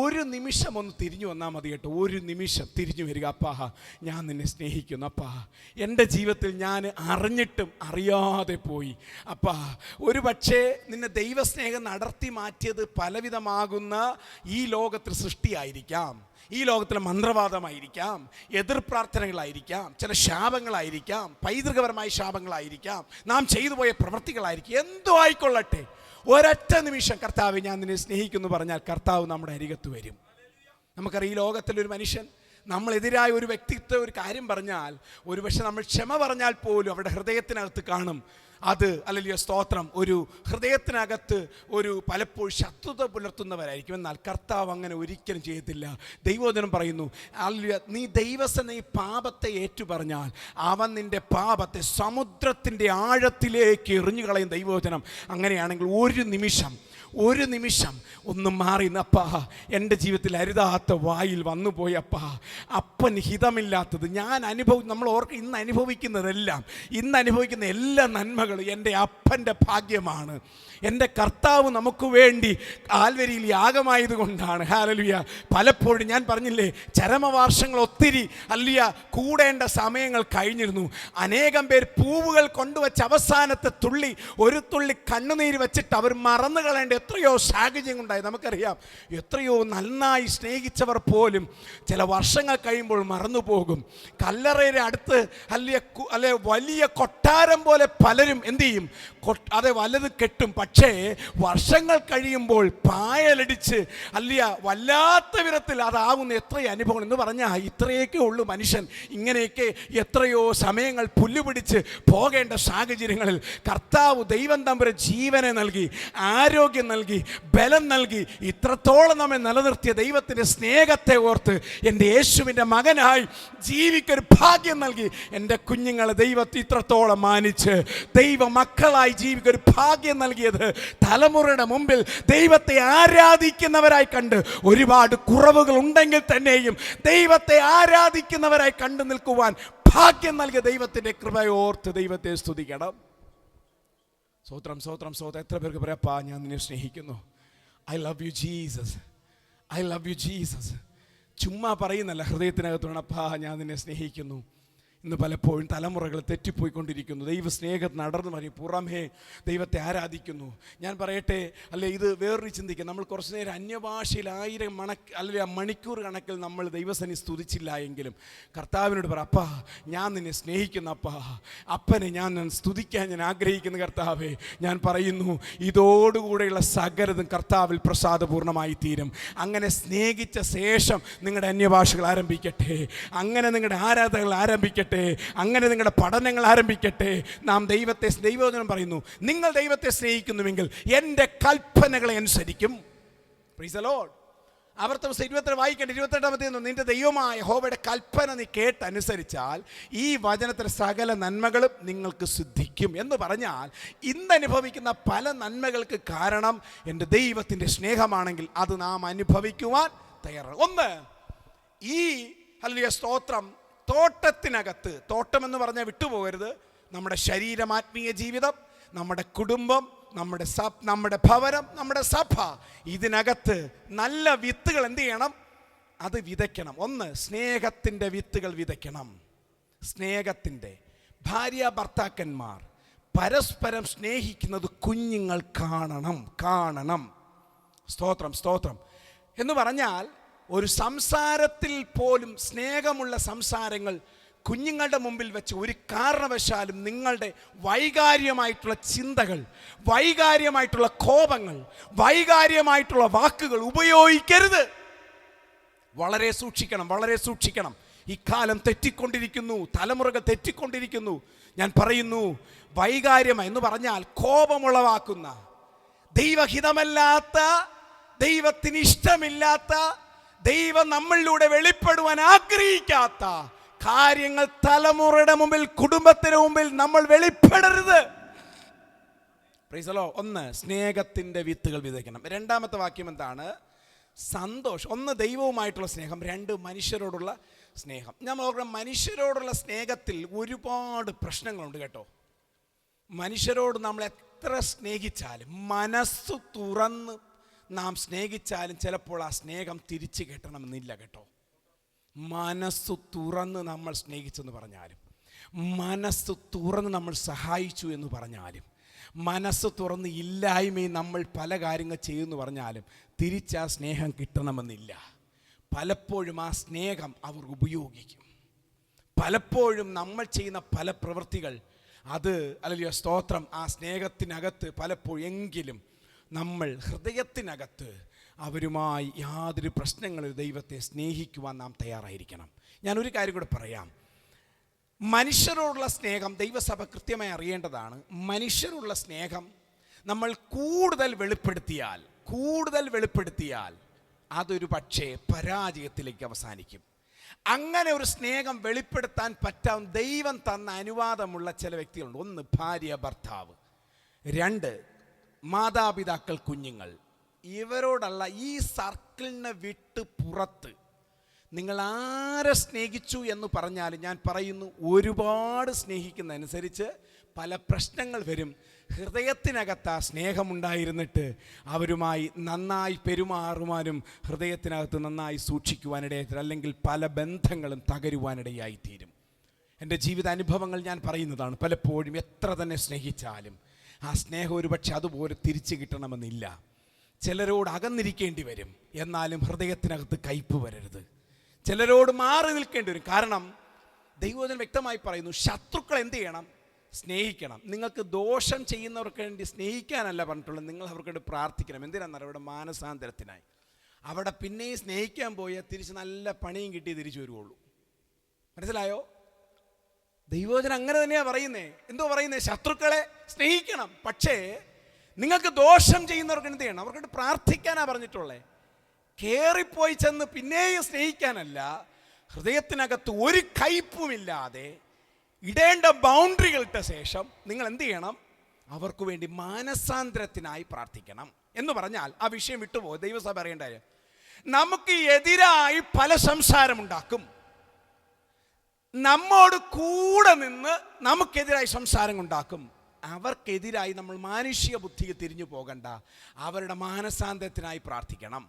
ഒരു നിമിഷം ഒന്ന് തിരിഞ്ഞു വന്നാൽ മതി കേട്ടോ. ഒരു നിമിഷം തിരിഞ്ഞു വരിക. അപ്പാ ഞാൻ നിന്നെ സ്നേഹിക്കുന്നു. അപ്പാ എൻ്റെ ജീവിതത്തിൽ ഞാൻ അറിഞ്ഞിട്ടും അറിയാതെ പോയി. അപ്പാ ഒരു പക്ഷേ നിന്നെ ദൈവസ്നേഹം നടത്തി മാറ്റിയത് പലവിധമാകുന്ന ഈ ലോകത്തിൽ സൃഷ്ടിയായിരിക്കാം, ഈ ലോകത്തിലെ മന്ത്രവാദമായിരിക്കാം, എതിർ പ്രാർത്ഥനകളായിരിക്കാം, ചില ശാപങ്ങളായിരിക്കാം, പൈതൃകപരമായ ശാപങ്ങളായിരിക്കാം, നാം ചെയ്തു പോയ പ്രവൃത്തികളായിരിക്കും, എന്തോ ആയിക്കൊള്ളട്ടെ, ഒരൊറ്റ നിമിഷം കർത്താവെ ഞാൻ നിന്നെ സ്നേഹിക്കുന്നു പറഞ്ഞാൽ കർത്താവ് നമ്മുടെ അരികത്ത് വരും. നമുക്കറിയാം, ഈ ലോകത്തിലൊരു മനുഷ്യൻ നമ്മളെതിരായ ഒരു വ്യക്തിത്വം ഒരു കാര്യം പറഞ്ഞാൽ ഒരുപക്ഷെ നമ്മൾ ക്ഷമ പറഞ്ഞാൽ പോലും അവരുടെ ഹൃദയത്തിനകത്ത് കാണും അത് അല്ലെങ്കിൽ സ്തോത്രം, ഒരു ഹൃദയത്തിനകത്ത് ഒരു പലപ്പോഴും ശത്രുത പുലർത്തുന്നവരായിരിക്കും. എന്നാൽ കർത്താവ് അങ്ങനെ ഒരിക്കലും ചെയ്യത്തില്ല. ദൈവവചനം പറയുന്നു, നീ ദൈവസന ഈ പാപത്തെ ഏറ്റു പറഞ്ഞാൽ അവൻ നിന്റെ പാപത്തെ സമുദ്രത്തിൻ്റെ ആഴത്തിലേക്ക് എറിഞ്ഞു കളയും ദൈവവചനം. അങ്ങനെയാണെങ്കിൽ ഒരു നിമിഷം ഒന്ന് മാറി, അപ്പാ എൻ്റെ ജീവിതത്തിൽ അരുതാത്ത വായിൽ വന്നുപോയി, അപ്പാ അപ്പൻ ഹിതമില്ലാത്തത് നമ്മൾ ഇന്ന് അനുഭവിക്കുന്ന എല്ലാ നന്മകളും തലമുറകൾ എൻ്റെ അപ്പൻ്റെ ഭാഗ്യമാണ്. എൻ്റെ കർത്താവ് നമുക്ക് വേണ്ടി കാൽവരിയിൽ യാഗമായതുകൊണ്ടാണ്. ഹല്ലേലൂയ. പലപ്പോഴും ഞാൻ പറഞ്ഞില്ലേ, ചരമവാർഷങ്ങൾ ഒത്തിരി കൂടേണ്ട സമയങ്ങൾ കഴിഞ്ഞിരുന്നു. അനേകം പേർ പൂവുകൾ കൊണ്ടുവച്ച് അവസാനത്തെ തുള്ളി, ഒരു തുള്ളി കണ്ണുനീര് വെച്ചിട്ട് അവർ മറന്നു കളയേണ്ട എത്രയോ സാഹചര്യം ഉണ്ടായി. നമുക്കറിയാം, എത്രയോ നന്നായി സ്നേഹിച്ചവർ പോലും ചില വർഷങ്ങൾ കഴിയുമ്പോൾ മറന്നു പോകും. കല്ലറയുടെ അടുത്ത് അല്ലെ വലിയ കൊട്ടാരം പോലെ പലരും എന്ത് ചെയ്യും, അതെ വലത് കെട്ടും. പക്ഷേ വർഷങ്ങൾ കഴിയുമ്പോൾ പായലടിച്ച് വല്ലാത്ത വിധത്തിൽ അതാവുന്ന എത്രയോ അനുഭവങ്ങൾ എന്ന് പറഞ്ഞാൽ ഇത്രയൊക്കെ ഉള്ളൂ മനുഷ്യൻ. ഇങ്ങനെയൊക്കെ എത്രയോ സമയങ്ങൾ പുല്ലുപിടിച്ച് പോകേണ്ട സാഹചര്യങ്ങളിൽ കർത്താവ് ദൈവം തമ്പുരാൻ ജീവനെ നൽകി, ആരോഗ്യം നൽകി, ബലം നൽകി, ഇത്രത്തോളം നമ്മെ നിലനിർത്തിയ ദൈവത്തിൻ്റെ സ്നേഹത്തെ ഓർത്ത് എൻ്റെ യേശുവിൻ്റെ മകനായി ജീവിക്കൊരു ഭാഗ്യം നൽകി എൻ്റെ കുഞ്ഞുങ്ങളെ ദൈവത്തെ ഇത്രത്തോളം മാനിച്ച് ദൈവ മക്കളായി ജീവിക്കൊരു ഭാഗ്യം നൽകിയത് തലമുറയുടെ മുമ്പിൽ ദൈവത്തെ ആരാധിക്കുന്നവരായി കണ്ട്, ഒരുപാട് കുറവുകൾ ഉണ്ടെങ്കിൽ തന്നെയും ദൈവത്തെ ആരാധിക്കുന്നവരായി കണ്ടു നിൽക്കുവാൻ ഭാഗ്യം നൽകിയ ദൈവത്തിൻ്റെ കൃപയോർത്ത് ദൈവത്തെ സ്തുതിക്കണം. സ്തോത്രം, സ്തോത്രം, സ്തോത്രം. എത്ര പേർക്ക് പറയാപ്പാ, ഞാൻ നിന്നെ സ്നേഹിക്കുന്നു. I love you Jesus, I love you Jesus. ചുമ്മാ പറയുന്നല്ല, ഹൃദയത്തിനകത്തോണം അപ്പാ ഞാൻ നിന്നെ സ്നേഹിക്കുന്നു. ഇന്ന് പലപ്പോഴും തലമുറകൾ തെറ്റിപ്പോയിക്കൊണ്ടിരിക്കുന്നു. ദൈവ സ്നേഹം നടന്നു പറയും, പുറമേ ദൈവത്തെ ആരാധിക്കുന്നു. ഞാൻ പറയട്ടെ, ഇത് വേറൊരു ചിന്തിക്കുക. നമ്മൾ കുറച്ച് നേരം അന്യഭാഷയിൽ 1000 മണിക്കൂർ കണക്കിൽ നമ്മൾ ദൈവസന്നി സ്തുതിച്ചില്ല എങ്കിലും കർത്താവിനോട് പറ, അപ്പാ ഞാൻ നിന്നെ സ്നേഹിക്കുന്നു, അപ്പാ അപ്പനെ ഞാൻ സ്തുതിക്കാൻ ഞാൻ ആഗ്രഹിക്കുന്നു കർത്താവേ. ഞാൻ പറയുന്നു, ഇതോടുകൂടെയുള്ള സകലതും കർത്താവിൽ പ്രസാദപൂർണമായി തീരും. അങ്ങനെ സ്നേഹിച്ച ശേഷം നിങ്ങളുടെ അന്യഭാഷകൾ ആരംഭിക്കട്ടെ, അങ്ങനെ നിങ്ങളുടെ ആരാധനകൾ ആരംഭിക്കട്ടെ, അങ്ങനെ നിങ്ങളുടെ പഠനങ്ങൾ ആരംഭിക്കട്ടെ. നാം ദൈവവചനം പറയുന്നു, നിങ്ങൾ ദൈവത്തെ സ്നേഹിക്കുന്നുവെങ്കിൽ എൻ്റെ കൽപ്പനകളെ അനുസരിക്കും. Price the Lord. ആവർത്തനം 22 വായിക്കേണ്ട 28 നിന്റെ ദൈവമായ യഹോവയുടെ കൽപ്പന നീ കേട്ടനുസരിച്ചാൽ ഈ വചനത്തിലെ സകല നന്മകളും നിങ്ങൾക്ക് സിദ്ധിക്കും എന്ന് പറഞ്ഞാൽ, ഇന്ന് അനുഭവിക്കുന്ന പല നന്മകൾക്ക് കാരണം എൻ്റെ ദൈവത്തിൻ്റെ സ്നേഹമാണെങ്കിൽ അത് നാം അനുഭവിക്കുവാൻ തയ്യാറാണ്. ഒന്ന്, ഈ സ്തോത്രം തോട്ടത്തിനകത്ത്, തോട്ടമെന്ന് പറഞ്ഞാൽ വിട്ടുപോകരുത്, നമ്മുടെ ശരീരം, ആത്മീയ ജീവിതം, നമ്മുടെ കുടുംബം, നമ്മുടെ ഭവനം, നമ്മുടെ സഭ, ഇതിനകത്ത് നല്ല വിത്തുകൾ എന്ത് ചെയ്യണം? അത് വിതയ്ക്കണം. ഒന്ന്, സ്നേഹത്തിൻ്റെ വിത്തുകൾ വിതയ്ക്കണം. സ്നേഹത്തിൻ്റെ, ഭാര്യ ഭർത്താക്കന്മാർ പരസ്പരം സ്നേഹിക്കുന്നത് കുഞ്ഞുങ്ങൾ കാണണം. സ്തോത്രം, സ്തോത്രം. എന്ന് പറഞ്ഞാൽ ഒരു സംസാരത്തിൽ പോലും സ്നേഹമുള്ള സംസാരങ്ങൾ കുഞ്ഞുങ്ങളുടെ മുമ്പിൽ വെച്ച് ഒരു കാരണവശാലും നിങ്ങളുടെ വൈകാര്യമായിട്ടുള്ള ചിന്തകൾ, വൈകാര്യമായിട്ടുള്ള കോപങ്ങൾ, വൈകാര്യമായിട്ടുള്ള വാക്കുകൾ ഉപയോഗിക്കരുത്. വളരെ സൂക്ഷിക്കണം, വളരെ സൂക്ഷിക്കണം. ഇക്കാലം തെറ്റിക്കൊണ്ടിരിക്കുന്നു, തലമുറകൾ തെറ്റിക്കൊണ്ടിരിക്കുന്നു. ഞാൻ പറയുന്നു, വൈകാര്യമായി എന്ന് പറഞ്ഞാൽ കോപമുളവാക്കുന്ന, ദൈവഹിതമല്ലാത്ത, ദൈവത്തിന് ഇഷ്ടമില്ലാത്ത, ദൈവം നമ്മളിലൂടെ വെളിപ്പെടുവാൻ ആഗ്രഹിക്കാത്ത കാര്യങ്ങൾ തലമുറയുടെ മുമ്പിൽ, കുടുംബത്തിന് മുമ്പിൽ നമ്മൾ വെളിപ്പെടരുത്. Price the Lord. ഒന്ന്, സ്നേഹത്തിൻ്റെ വിത്തുകൾ വിതയ്ക്കണം. രണ്ടാമത്തെ വാക്യം എന്താണ്? സന്തോഷം. ഒന്ന്, ദൈവവുമായിട്ടുള്ള സ്നേഹം. രണ്ട്, മനുഷ്യരോടുള്ള സ്നേഹം. ഞാൻ നോക്കണം, മനുഷ്യരോടുള്ള സ്നേഹത്തിൽ ഒരുപാട് പ്രശ്നങ്ങളുണ്ട് കേട്ടോ. മനുഷ്യരോട് നമ്മൾ എത്ര സ്നേഹിച്ചാലും, മനസ്സ് തുറന്ന് നാം സ്നേഹിച്ചാലും ചിലപ്പോൾ ആ സ്നേഹം തിരിച്ചു കിട്ടണമെന്നില്ല കേട്ടോ. മനസ്സ് തുറന്ന് നമ്മൾ സ്നേഹിച്ചെന്ന് പറഞ്ഞാലും, മനസ്സ് തുറന്ന് നമ്മൾ സഹായിച്ചു എന്ന് പറഞ്ഞാലും, മനസ്സ് തുറന്ന് ഇല്ലായ്മയും നമ്മൾ പല കാര്യങ്ങൾ ചെയ്യുമെന്ന് പറഞ്ഞാലും തിരിച്ച് ആ സ്നേഹം കിട്ടണമെന്നില്ല. പലപ്പോഴും ആ സ്നേഹം അവർ ഉപയോഗിക്കും. പലപ്പോഴും നമ്മൾ ചെയ്യുന്ന പല പ്രവൃത്തികൾ അത് സ്തോത്രം, ആ സ്നേഹത്തിനകത്ത് പലപ്പോഴും എങ്കിലും നമ്മൾ ഹൃദയത്തിനകത്ത് അവരുമായി യാതൊരു പ്രശ്നങ്ങളും ദൈവത്തെ സ്നേഹിക്കുവാൻ നാം തയ്യാറായിരിക്കണം. ഞാനൊരു കാര്യം കൂടെ പറയാം. മനുഷ്യരോടുള്ള സ്നേഹം ദൈവസഭ കൃത്യമായി അറിയേണ്ടതാണ്. മനുഷ്യരുള്ള സ്നേഹം നമ്മൾ കൂടുതൽ വെളിപ്പെടുത്തിയാൽ അതൊരു പക്ഷേ പരാജയത്തിലേക്ക് അവസാനിക്കും. അങ്ങനെ ഒരു സ്നേഹം വെളിപ്പെടുത്താൻ പറ്റാൻ ദൈവം തന്ന അനുവാദമുള്ള ചില വ്യക്തികളുണ്ട്. ഒന്ന്, ഭാര്യ ഭർത്താവ്. രണ്ട്, മാതാപിതാക്കൾ കുഞ്ഞുങ്ങൾ. ഇവരോടുള്ള ഈ സർക്കിളിനെ വിട്ട് പുറത്ത് നിങ്ങൾ ആരെ സ്നേഹിച്ചു എന്ന് പറഞ്ഞാൽ ഞാൻ പറയുന്നു, ഒരുപാട് സ്നേഹിക്കുന്നതനുസരിച്ച് പല പ്രശ്നങ്ങൾ വരും. ഹൃദയത്തിനകത്ത് ആ സ്നേഹമുണ്ടായിരുന്നിട്ട് അവരുമായി നന്നായി പെരുമാറുവാനും ഹൃദയത്തിനകത്ത് നന്നായി സൂക്ഷിക്കുവാനിടയായി, അല്ലെങ്കിൽ പല ബന്ധങ്ങളും തകരുവാനിടയായി തീരും. എൻ്റെ ജീവിത അനുഭവങ്ങൾ ഞാൻ പറയുന്നതാണ്. പലപ്പോഴും എത്ര തന്നെ സ്നേഹിച്ചാലും ആ സ്നേഹം ഒരുപക്ഷെ അതുപോലെ തിരിച്ചു കിട്ടണമെന്നില്ല. ചിലരോട് അകന്നിരിക്കേണ്ടി വരും, എന്നാലും ഹൃദയത്തിനകത്ത് കയ്പ് വരരുത്. ചിലരോട് മാറി നിൽക്കേണ്ടി വരും. കാരണം ദൈവവചനം വ്യക്തമായി പറയുന്നു, ശത്രുക്കൾ എന്ത് ചെയ്യണം? സ്നേഹിക്കണം. നിങ്ങൾക്ക് ദോഷം ചെയ്യുന്നവർക്ക് വേണ്ടി സ്നേഹിക്കാനല്ല പറഞ്ഞിട്ടുള്ളത്, നിങ്ങൾ അവർക്ക് വേണ്ടി പ്രാർത്ഥിക്കണം. എന്തിനാണെന്നറിയാം? അവിടെ മാനസാന്തരത്തിനായി. അവിടെ പിന്നെയും സ്നേഹിക്കാൻ പോയാൽ തിരിച്ച് നല്ല പണിയും കിട്ടി തിരിച്ചു വരുവുള്ളൂ. മനസ്സിലായോ? ദൈവവചനം അങ്ങനെ തന്നെയാണ് പറയുന്നേ. എന്തോ പറയുന്നേ? ശത്രുക്കളെ സ്നേഹിക്കണം. പക്ഷേ നിങ്ങൾക്ക് ദോഷം ചെയ്യുന്നവർക്ക് എന്ത് ചെയ്യണം? അവർക്ക് വേണ്ടി പ്രാർത്ഥിക്കാനാണ് പറഞ്ഞിട്ടുള്ളത്. കയറിപ്പോയി ചെന്ന് പിന്നെയും സ്നേഹിക്കാനല്ല. ഹൃദയത്തിനകത്ത് ഒരു കയ്പുമില്ലാതെ ഇടേണ്ട ബൗണ്ടറികളിട്ട ശേഷം നിങ്ങൾ എന്ത് ചെയ്യണം? അവർക്ക് വേണ്ടി മാനസാന്തരത്തിനായി പ്രാർത്ഥിക്കണം. എന്ന് പറഞ്ഞാൽ ആ വിഷയം വിട്ടുപോകും. ദൈവസഭ അറിയേണ്ട കാര്യം, നമുക്ക് എതിരായി പല സംസാരമുണ്ടാക്കും. നമ്മോട് കൂടെ നിന്ന് നമുക്കെതിരായി സംസാരം ഉണ്ടാക്കും. അവർക്കെതിരായി നമ്മൾ മാനുഷിക ബുദ്ധിക്ക് തിരിഞ്ഞു പോകണ്ട. അവരുടെ മാനസാന്തരത്തിനായി പ്രാർത്ഥിക്കണം.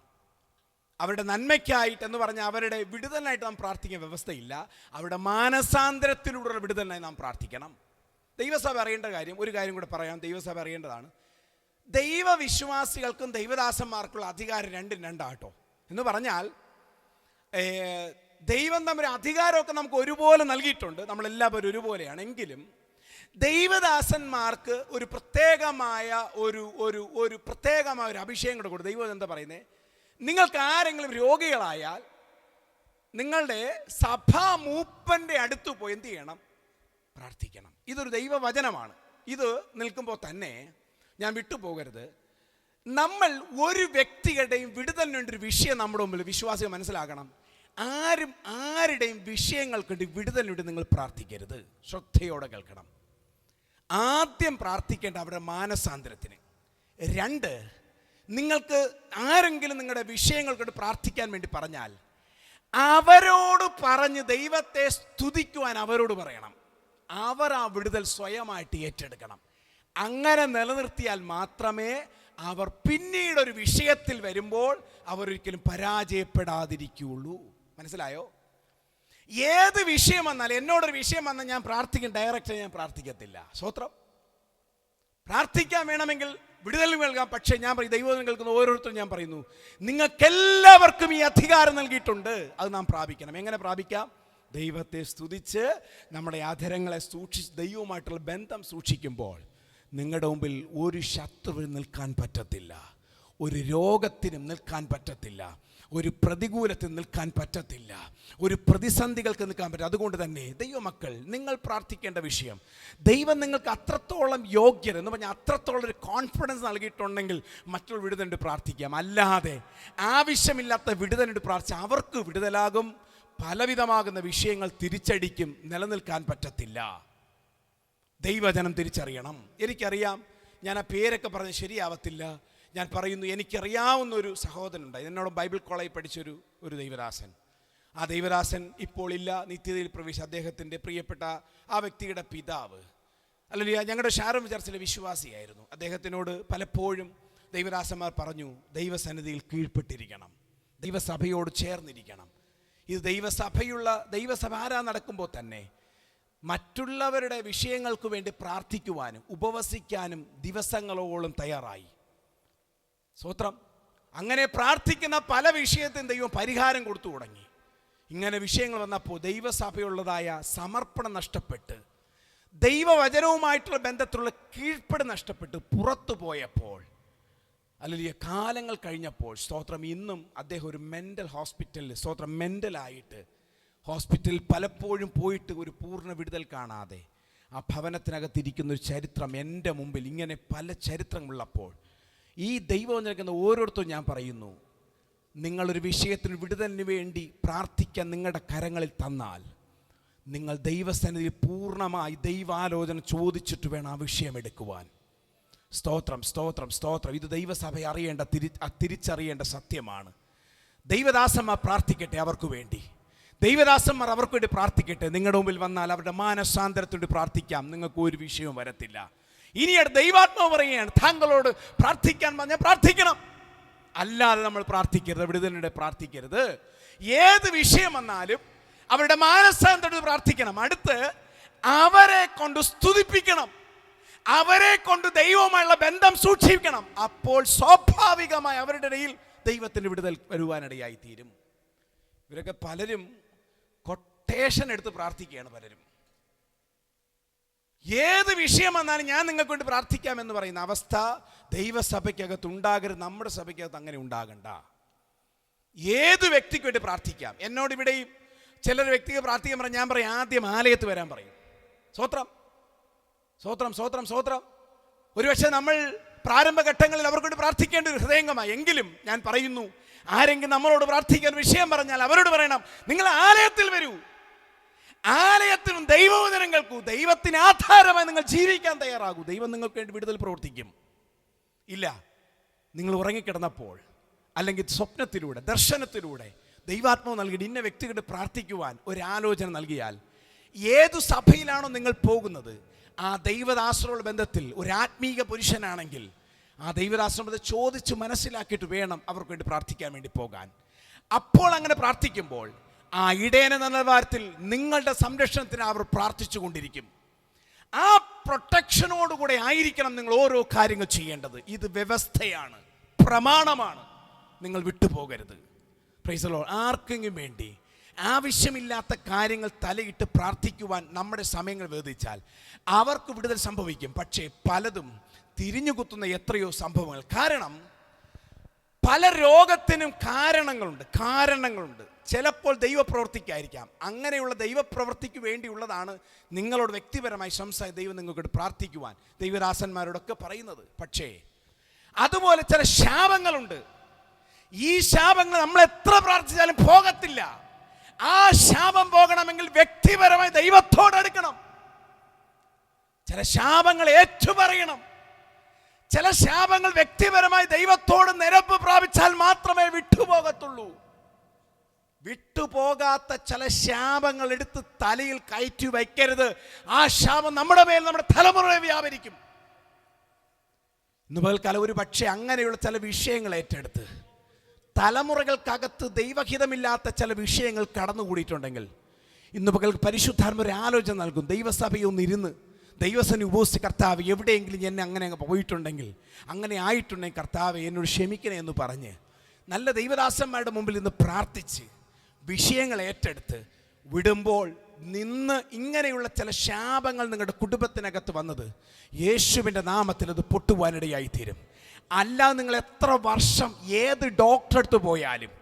അവരുടെ നന്മയ്ക്കായിട്ട് എന്ന് പറഞ്ഞാൽ അവരുടെ വിടുതലിനായിട്ട് നാം പ്രാർത്ഥിക്കാൻ വ്യവസ്ഥയില്ല. അവരുടെ മാനസാന്തരത്തിലൂടെ വിടുതലിനായി നാം പ്രാർത്ഥിക്കണം. ദൈവസഭ അറിയേണ്ട കാര്യം, ഒരു കാര്യം കൂടെ പറയാം, ദൈവസഭ അറിയേണ്ടതാണ്. ദൈവവിശ്വാസികൾക്കും ദൈവദാസന്മാർക്കുള്ള അധികാരം രണ്ടും രണ്ടാട്ടോ. എന്ന് പറഞ്ഞാൽ ദൈവം തമ്മിൽ അധികാരമൊക്കെ നമുക്ക് ഒരുപോലെ നൽകിയിട്ടുണ്ട്. നമ്മളെല്ലാവരും ഒരുപോലെയാണ്. എങ്കിലും ദൈവദാസന്മാർക്ക് ഒരു പ്രത്യേകമായ ഒരു പ്രത്യേകമായ ഒരു അഭിഷേകം കൂടെ കൊടുക്കും. ദൈവം എന്താ പറയുന്നത്? നിങ്ങൾക്ക് ആരെങ്കിലും രോഗികളായാൽ നിങ്ങളുടെ സഭാ മൂപ്പൻ്റെ അടുത്ത് പോയി എന്ത് ചെയ്യണം? പ്രാർത്ഥിക്കണം. ഇതൊരു ദൈവവചനമാണ്. ഇത് നിൽക്കുമ്പോൾ തന്നെ ഞാൻ വിട്ടുപോകരുത്, നമ്മൾ ഒരു വ്യക്തിയുടെയും വിടുതലിന് വേണ്ടി ഒരു വിഷയം നമ്മുടെ മുമ്പിൽ വിശ്വാസികൾ മനസ്സിലാക്കണം. ആരുടെയും വിഷയങ്ങൾക്ക് വേണ്ടി വിടുതലിന് വേണ്ടി നിങ്ങൾ പ്രാർത്ഥിക്കരുത്. ശ്രദ്ധയോടെ കേൾക്കണം. ആദ്യം പ്രാർത്ഥിക്കേണ്ട അവരുടെ മാനസാന്തരത്തിന്. രണ്ട്, നിങ്ങൾക്ക് ആരെങ്കിലും നിങ്ങളുടെ വിഷയങ്ങൾക്ക് പ്രാർത്ഥിക്കാൻ വേണ്ടി പറഞ്ഞാൽ അവരോട് പറഞ്ഞ് ദൈവത്തെ സ്തുതിക്കുവാൻ അവരോട് പറയണം. അവർ ആ വിടുതൽ സ്വയമായിട്ട് ഏറ്റെടുക്കണം. അങ്ങനെ നിലനിർത്തിയാൽ മാത്രമേ അവർ പിന്നീടൊരു വിഷയത്തിൽ വരുമ്പോൾ അവരൊരിക്കലും പരാജയപ്പെടാതിരിക്കുകയുള്ളൂ. മനസ്സിലായോ? ഏത് വിഷയം വന്നാലും, എന്നോടൊരു വിഷയം വന്നാൽ ഞാൻ പ്രാർത്ഥിക്കും, ഡയറക്റ്റ് ഞാൻ പ്രാർത്ഥിക്കത്തില്ല. സ്തോത്രം. പ്രാർത്ഥിക്കാൻ വേണമെങ്കിൽ വിടുതൽ നൽകാം. പക്ഷേ ഞാൻ പറയും, ദൈവം കേൾക്കുന്ന ഓരോരുത്തരും ഞാൻ പറയുന്നു, നിങ്ങൾക്കെല്ലാവർക്കും ഈ അധികാരം നൽകിയിട്ടുണ്ട്. അത് നാം പ്രാപിക്കണം. എങ്ങനെ പ്രാപിക്കാം? ദൈവത്തെ സ്തുതിച്ച് നമ്മുടെ അധരങ്ങളെ സൂക്ഷിച്ച് ദൈവവുമായിട്ടുള്ള ബന്ധം സൂക്ഷിക്കുമ്പോൾ നിങ്ങളുടെ മുമ്പിൽ ഒരു ശത്രുവിന് നിൽക്കാൻ പറ്റത്തില്ല, ഒരു രോഗത്തിനും നിൽക്കാൻ പറ്റത്തില്ല, ഒരു പ്രതികൂലത്തിൽ നിൽക്കാൻ പറ്റത്തില്ല, ഒരു പ്രതിസന്ധികൾക്ക് നിൽക്കാൻ പറ്റില്ല. അതുകൊണ്ട് തന്നെ ദൈവമക്കൾ, നിങ്ങൾ പ്രാർത്ഥിക്കേണ്ട വിഷയം, ദൈവം നിങ്ങൾക്ക് അത്രത്തോളം യോഗ്യത എന്ന് പറഞ്ഞാൽ അത്രത്തോളം ഒരു കോൺഫിഡൻസ് നൽകിയിട്ടുണ്ടെങ്കിൽ മറ്റുള്ള വിടുതലിന് പ്രാർത്ഥിക്കാം. അല്ലാതെ ആവശ്യമില്ലാത്ത വിടുതലിന് പ്രാർത്ഥിച്ച് അവർക്ക് വിടുതലാകും, പലവിധമാകുന്ന വിഷയങ്ങൾ തിരിച്ചടിക്കും, നിലനിൽക്കാൻ പറ്റത്തില്ല. ദൈവജനം തിരിച്ചറിയണം. എനിക്കറിയാം, ഞാൻ ആ പേരൊക്കെ പറഞ്ഞ് ശരിയാവത്തില്ല. ഞാൻ പറയുന്നു, എനിക്കറിയാവുന്ന ഒരു സഹോദരനുണ്ടായി, എന്നോട് ബൈബിൾ കോളേജിൽ പഠിച്ചൊരു ദൈവദാസൻ. ആ ദൈവദാസൻ ഇപ്പോൾ ഇല്ല, നിത്യതയിൽ പ്രവേശിച്ച അദ്ദേഹത്തിൻ്റെ പ്രിയപ്പെട്ട ആ വ്യക്തിയുടെ പിതാവ്, അല്ലെങ്കിൽ ഞങ്ങളുടെ ഷാരോൺ ചർച്ചിലെ വിശ്വാസിയായിരുന്നു. അദ്ദേഹത്തിനോട് പലപ്പോഴും ദൈവദാസന്മാർ പറഞ്ഞു, ദൈവസന്നിധിയിൽ കീഴ്പ്പെട്ടിരിക്കണം, ദൈവസഭയോട് ചേർന്നിരിക്കണം. ഇത് ദൈവസഭ ആരാ നടക്കുമ്പോൾ തന്നെ മറ്റുള്ളവരുടെ വിഷയങ്ങൾക്ക് വേണ്ടി പ്രാർത്ഥിക്കുവാനും ഉപവസിക്കാനും ദിവസങ്ങളോളം തയ്യാറായി. സ്തോത്രം. അങ്ങനെ പ്രാർത്ഥിക്കുന്ന പല വിഷയത്തിനും ദൈവം പരിഹാരം കൊടുത്തു തുടങ്ങി. ഇങ്ങനെ വിഷയങ്ങൾ വന്നപ്പോൾ ദൈവസഭയുള്ളതായ സമർപ്പണം നഷ്ടപ്പെട്ട്, ദൈവവചനവുമായിട്ടുള്ള ബന്ധത്തിലുള്ള കീഴ്പ്പെട് നഷ്ടപ്പെട്ട് പുറത്തു പോയപ്പോൾ, അല്ലെങ്കിൽ കാലങ്ങൾ കഴിഞ്ഞപ്പോൾ, സ്തോത്രം, ഇന്നും അദ്ദേഹം ഒരു മെൻ്റൽ ഹോസ്പിറ്റലിൽ, സ്തോത്രം, മെൻ്റലായിട്ട് ഹോസ്പിറ്റലിൽ പലപ്പോഴും പോയിട്ട് ഒരു പൂർണ്ണ വിടുതൽ കാണാതെ ആ ഭവനത്തിനകത്തിരിക്കുന്ന ഒരു ചരിത്രം എൻ്റെ മുമ്പിൽ, ഇങ്ങനെ പല ചരിത്രങ്ങളുള്ളപ്പോൾ ഈ ദൈവം നിൽക്കുന്ന ഓരോരുത്തരും ഞാൻ പറയുന്നു, നിങ്ങളൊരു വിഷയത്തിന് വിടുതലിന് വേണ്ടി പ്രാർത്ഥിക്കാൻ നിങ്ങളുടെ കരങ്ങളിൽ തന്നാൽ നിങ്ങൾ ദൈവസന്നിധിയിൽ പൂർണ്ണമായി ദൈവാലോചന ചോദിച്ചിട്ട് വേണം ആ വിഷയം എടുക്കുവാൻ. സ്തോത്രം, സ്തോത്രം, സ്തോത്രം. ഇത് ദൈവസഭ തിരിച്ചറിയേണ്ട സത്യമാണ്. ദൈവദാസന്മാർ പ്രാർത്ഥിക്കട്ടെ അവർക്ക് വേണ്ടി. ദൈവദാസന്മാർ അവർക്ക് വേണ്ടി പ്രാർത്ഥിക്കട്ടെ. നിങ്ങളുടെ മുമ്പിൽ വന്നാൽ അവരുടെ മാനസാന്തരത്തോട് പ്രാർത്ഥിക്കാം, നിങ്ങൾക്ക് ഒരു വിഷയവും വരത്തില്ല. ഇനി ദൈവാത്മാവ് പറയുകയാണ്, താങ്കളോട് പ്രാർത്ഥിക്കാൻ പറഞ്ഞാൽ പ്രാർത്ഥിക്കണം, അല്ലാതെ നമ്മൾ പ്രാർത്ഥിക്കരുത്, വിടുതലിനിടെ പ്രാർത്ഥിക്കരുത്. ഏത് വിഷയം വന്നാലും അവരുടെ മാനസാന്തരത്തോട് പ്രാർത്ഥിക്കണം. അടുത്ത് അവരെ കൊണ്ട് സ്തുതിപ്പിക്കണം, അവരെ കൊണ്ട് ദൈവവുമായുള്ള ബന്ധം സൂക്ഷിക്കണം. അപ്പോൾ സ്വാഭാവികമായി അവരുടെ ഇടയിൽ ദൈവത്തിൻ്റെ വിടുതൽ വരുവാനിടയായി തീരും. ഇവരൊക്കെ പലരും കൊട്ടേഷൻ എടുത്ത് പ്രാർത്ഥിക്കുകയാണ്. പലരും ഏത് വിഷയം വന്നാലും ഞാൻ നിങ്ങൾക്ക് വേണ്ടി പ്രാർത്ഥിക്കാമെന്ന് പറയുന്ന അവസ്ഥ ദൈവസഭയ്ക്കകത്ത് ഉണ്ടാകരുത്. നമ്മുടെ സഭയ്ക്കകത്ത് അങ്ങനെ ഉണ്ടാകണ്ട. ഏത് വ്യക്തിക്ക് വേണ്ടി പ്രാർത്ഥിക്കാം. എന്നോട് ഇവിടെയും ചിലർ വ്യക്തിക്ക് പ്രാർത്ഥിക്കാൻ പറഞ്ഞാൽ ഞാൻ പറയും, ആദ്യം ആലയത്ത് വരാൻ പറയും. സ്വത്രം സ്വത്രം സ്വത്രം സ്വത്രം. ഒരുപക്ഷെ നമ്മൾ പ്രാരംഭഘട്ടങ്ങളിൽ അവർക്ക് വേണ്ടി പ്രാർത്ഥിക്കേണ്ട ഒരു ഹൃദയംഗമായി. എങ്കിലും ഞാൻ പറയുന്നു, ആരെങ്കിലും നമ്മളോട് പ്രാർത്ഥിക്കാൻ വിഷയം പറഞ്ഞാൽ അവരോട് പറയണം, നിങ്ങൾ ആലയത്തിൽ വരൂ, ആലയത്തിനും ദൈവവചനം കേൾക്കൂ, ദൈവത്തിന് ആധാരമായി നിങ്ങൾ ജീവിക്കാൻ തയ്യാറാകൂ. ദൈവം നിങ്ങൾക്ക് വേണ്ടി വിടുതൽ പ്രവർത്തിക്കും. ഇല്ല, നിങ്ങൾ ഉറങ്ങിക്കിടന്നപ്പോൾ അല്ലെങ്കിൽ സ്വപ്നത്തിലൂടെ ദർശനത്തിലൂടെ ദൈവാത്മാവ് നൽകിയിട്ട് ഇന്ന വ്യക്തികളുടെ പ്രാർത്ഥിക്കുവാൻ ഒരാലോചന നൽകിയാൽ, ഏതു സഭയിലാണോ നിങ്ങൾ പോകുന്നത് ആ ദൈവദാസരോട് ബന്ധത്തിൽ ഒരു ആത്മീക പുരുഷനാണെങ്കിൽ ആ ദൈവദാസനോട് ചോദിച്ച് മനസ്സിലാക്കിയിട്ട് വേണം അവർക്ക് വേണ്ടി പ്രാർത്ഥിക്കാൻ വേണ്ടി പോകാൻ. അപ്പോൾ അങ്ങനെ പ്രാർത്ഥിക്കുമ്പോൾ ആ ഇടയന നിലവാരത്തിൽ നിങ്ങളുടെ സംരക്ഷണത്തിന് അവർ പ്രാർത്ഥിച്ചു കൊണ്ടിരിക്കും. ആ പ്രൊട്ടക്ഷനോടുകൂടെ ആയിരിക്കണം നിങ്ങൾ ഓരോ കാര്യങ്ങൾ ചെയ്യേണ്ടത്. ഇത് വ്യവസ്ഥയാണ്, പ്രമാണമാണ്, നിങ്ങൾ വിട്ടുപോകരുത്. Price the Lord. ആർക്കെങ്കിലും വേണ്ടി ആവശ്യമില്ലാത്ത കാര്യങ്ങൾ തലയിട്ട് പ്രാർത്ഥിക്കുവാൻ നമ്മുടെ സമയങ്ങൾ വേദിച്ചാൽ അവർക്ക് വിടുതൽ സംഭവിക്കും. പക്ഷേ പലതും തിരിഞ്ഞുകുത്തുന്ന എത്രയോ സംഭവങ്ങൾ. കാരണം പല രോഗത്തിനും കാരണങ്ങളുണ്ട്. ചിലപ്പോൾ ദൈവപ്രവൃത്തിക്കായിരിക്കാം. അങ്ങനെയുള്ള ദൈവപ്രവൃത്തിക്ക് വേണ്ടിയുള്ളതാണ് നിങ്ങളോട് വ്യക്തിപരമായി ദൈവം നിങ്ങൾക്കോട് പ്രാർത്ഥിക്കുവാൻ ദൈവദാസന്മാരോടൊക്കെ പറയുന്നത്. പക്ഷേ അതുപോലെ ചില ശാപങ്ങളുണ്ട്. ഈ ശാപങ്ങൾ നമ്മൾ എത്ര പ്രാർത്ഥിച്ചാലും പോകത്തില്ല. ആ ശാപം പോകണമെങ്കിൽ വ്യക്തിപരമായി ദൈവത്തോട് അടുക്കണം. ചില ശാപങ്ങൾ ഏറ്റുപറയണം. ചില ശാപങ്ങൾ വ്യക്തിപരമായി ദൈവത്തോട് നിരപ്പ് പ്രാപിച്ചാൽ മാത്രമേ വിട്ടുപോകത്തുള്ളൂ. വിട്ടുപോകാത്ത ചില ശാപങ്ങൾ എടുത്ത് തലയിൽ കയറ്റി വയ്ക്കരുത്. ആ ശാപം നമ്മുടെ മേൽ, നമ്മുടെ തലമുറയെ വ്യാപരിക്കും. ഇന്ന് പകൽക്കാലം ഒരു പക്ഷേ അങ്ങനെയുള്ള ചില വിഷയങ്ങൾ ഏറ്റെടുത്ത് തലമുറകൾക്കകത്ത് ദൈവഹിതമില്ലാത്ത ചില വിഷയങ്ങൾ കടന്നുകൂടിയിട്ടുണ്ടെങ്കിൽ ഇന്ന് പകൽ പരിശുദ്ധാത്മാവ് ഒരു ആലോചന നൽകും. ദൈവസഭയൊന്നിരുന്ന് ദൈവസേന ഉപയോഗിച്ച്, കർത്താവ് എവിടെയെങ്കിലും എന്നെ അങ്ങനെ പോയിട്ടുണ്ടെങ്കിൽ, അങ്ങനെ ആയിട്ടുണ്ടെങ്കിൽ കർത്താവ് എന്നോട് ക്ഷമിക്കണേ എന്ന് പറഞ്ഞ് നല്ല ദൈവദാസന്മാരുടെ മുമ്പിൽ നിന്ന് പ്രാർത്ഥിച്ച് വിഷയങ്ങൾ ഏറ്റെടുത്ത് വിടുമ്പോൾ നിന്ന് ഇങ്ങനെയുള്ള ചില ശാപങ്ങൾ നിങ്ങളുടെ കുടുംബത്തിനകത്ത് വന്നത് യേശുവിൻ്റെ നാമത്തിൽ അത് പൊട്ടുവാനിടയായിത്തീരും. അല്ലാതെ നിങ്ങൾ എത്ര വർഷം ഏത് ഡോക്ടറെ അടുത്ത് പോയാലും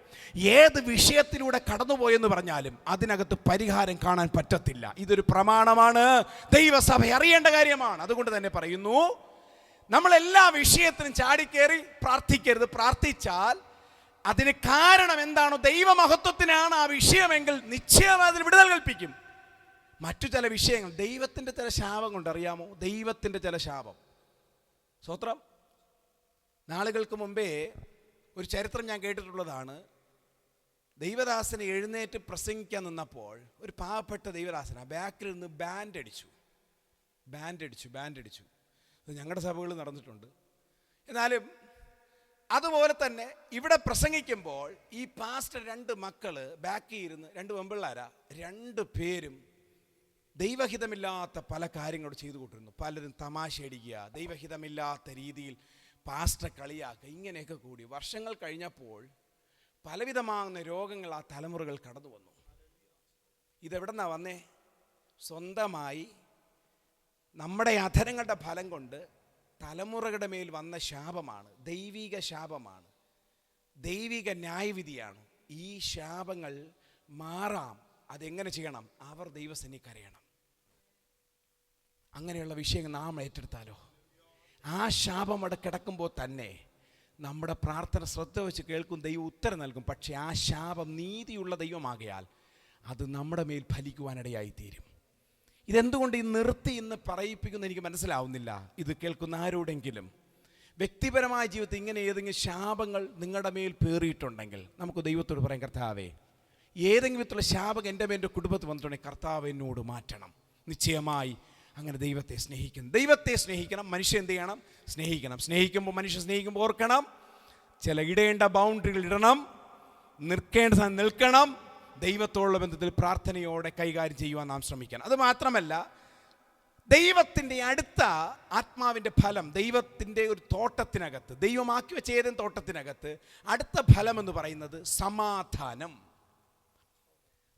ഏത് വിഷയത്തിലൂടെ കടന്നുപോയെന്ന് പറഞ്ഞാലും അതിനകത്ത് പരിഹാരം കാണാൻ പറ്റത്തില്ല. ഇതൊരു പ്രമാണമാണ്, ദൈവസഭ അറിയേണ്ട കാര്യമാണ്. അതുകൊണ്ട് തന്നെ പറയുന്നു, നമ്മളെല്ലാ വിഷയത്തിനും ചാടിക്കേറി പ്രാർത്ഥിക്കരുത്. പ്രാർത്ഥിച്ചാൽ അതിന് കാരണം എന്താണോ ദൈവമഹത്വത്തിനാണ് ആ വിഷയമെങ്കിൽ നിശ്ചയമായി അതിന് വിടുതൽ കൽപ്പിക്കും. മറ്റു ചില വിഷയങ്ങൾ ദൈവത്തിൻ്റെ ചില ശാപം കൊണ്ട്, അറിയാമോ, ദൈവത്തിൻ്റെ ചില ശാപം. സ്തോത്രം. നാളുകൾക്ക് മുമ്പേ ഒരു ചരിത്രം ഞാൻ കേട്ടിട്ടുള്ളതാണ്. ദൈവദാസനെ എഴുന്നേറ്റ് പ്രസംഗിക്കാൻ നിന്നപ്പോൾ ഒരു പാവപ്പെട്ട ദൈവദാസന ബാക്കിൽ നിന്ന് ബാൻഡ് അടിച്ചു. അത് ഞങ്ങളുടെ സഭകളിൽ നടന്നിട്ടുണ്ട്. എന്നാലും അതുപോലെ തന്നെ ഇവിടെ പ്രസംഗിക്കുമ്പോൾ ഈ പാസ്റ്റർ 2 മക്കള് ബാക്കിൽ ഇരുന്ന്, 2 പെമ്പിള്ളാരാ, 2 പേരും ദൈവഹിതമില്ലാത്ത പല കാര്യങ്ങളോട് ചെയ്തു കൊണ്ടിരുന്നു. പലരും തമാശ അടിക്കുക, ദൈവഹിതമില്ലാത്ത രീതിയിൽ പാസ്റ്റർ കളിയാക്കുക, ഇങ്ങനെയൊക്കെ കൂടി വർഷങ്ങൾ കഴിഞ്ഞപ്പോൾ പലവിധമാകുന്ന രോഗങ്ങൾ ആ തലമുറകൾ കടന്നു വന്നു. ഇതെവിടെന്നാ വന്നേ? സ്വന്തമായി നമ്മുടെ അധരങ്ങളുടെ ഫലം കൊണ്ട് തലമുറകളുടെ മേൽ വന്ന ശാപമാണ്. ദൈവിക ശാപമാണ്, ദൈവിക ന്യായവിധിയാണ്. ഈ ശാപങ്ങൾ മാറാം. അതെങ്ങനെ ചെയ്യണം? അവർ ദൈവസന്നിധിയിൽ കരയണം. അങ്ങനെയുള്ള വിഷയങ്ങൾ നാം ഏറ്റെടുത്താലോ, ആ ശാപം അവിടെ കിടക്കുമ്പോൾ തന്നെ നമ്മുടെ പ്രാർത്ഥന ശ്രദ്ധ വെച്ച് കേൾക്കും, ദൈവം ഉത്തരം നൽകും. പക്ഷേ ആ ശാപം നീതിയുള്ള ദൈവമാകയാൽ അത് നമ്മുടെ മേൽ ഫലിക്കുവാനിടയായിത്തീരും. ഇതെന്തുകൊണ്ട് ഈ നിർത്തി ഇന്ന് പറയിപ്പിക്കുന്ന എനിക്ക് മനസ്സിലാവുന്നില്ല. ഇത് കേൾക്കുന്ന ആരോടെങ്കിലും വ്യക്തിപരമായ ജീവിതത്തിൽ ഇങ്ങനെ ഏതെങ്കിലും ശാപങ്ങൾ നിങ്ങളുടെ മേൽ പേറിയിട്ടുണ്ടെങ്കിൽ നമുക്ക് ദൈവത്തോട് പറയാം, കർത്താവേ ഏതെങ്കിലും വിധത്തിലുള്ള ശാപം എൻ്റെ കുടുംബത്തിൽ വന്നിട്ടുണ്ടെങ്കിൽ കർത്താവ് എന്നോട് മാറ്റണം. നിശ്ചയമായി അങ്ങനെ ദൈവത്തെ സ്നേഹിക്കണം. മനുഷ്യൻ എന്ത് ചെയ്യണം? സ്നേഹിക്കുമ്പോൾ മനുഷ്യൻ സ്നേഹിക്കുമ്പോൾ ഓർക്കണം, ചില ഇടേണ്ട ബൗണ്ടറികൾ ഇടണം, നിൽക്കേണ്ട സ്ഥാനം നിൽക്കണം. ദൈവത്തോടുള്ള ബന്ധത്തിൽ പ്രാർത്ഥനയോടെ കൈകാര്യം ചെയ്യുവാൻ നാം ശ്രമിക്കണം. അത് മാത്രമല്ല, ദൈവത്തിൻ്റെ അടുത്ത ആത്മാവിൻ്റെ ഫലം, ദൈവത്തിൻ്റെ ഒരു തോട്ടത്തിനകത്ത്, ദൈവമാക്കി വെച്ച ഏതെങ്കിലും തോട്ടത്തിനകത്ത് അടുത്ത ഫലം എന്ന് പറയുന്നത്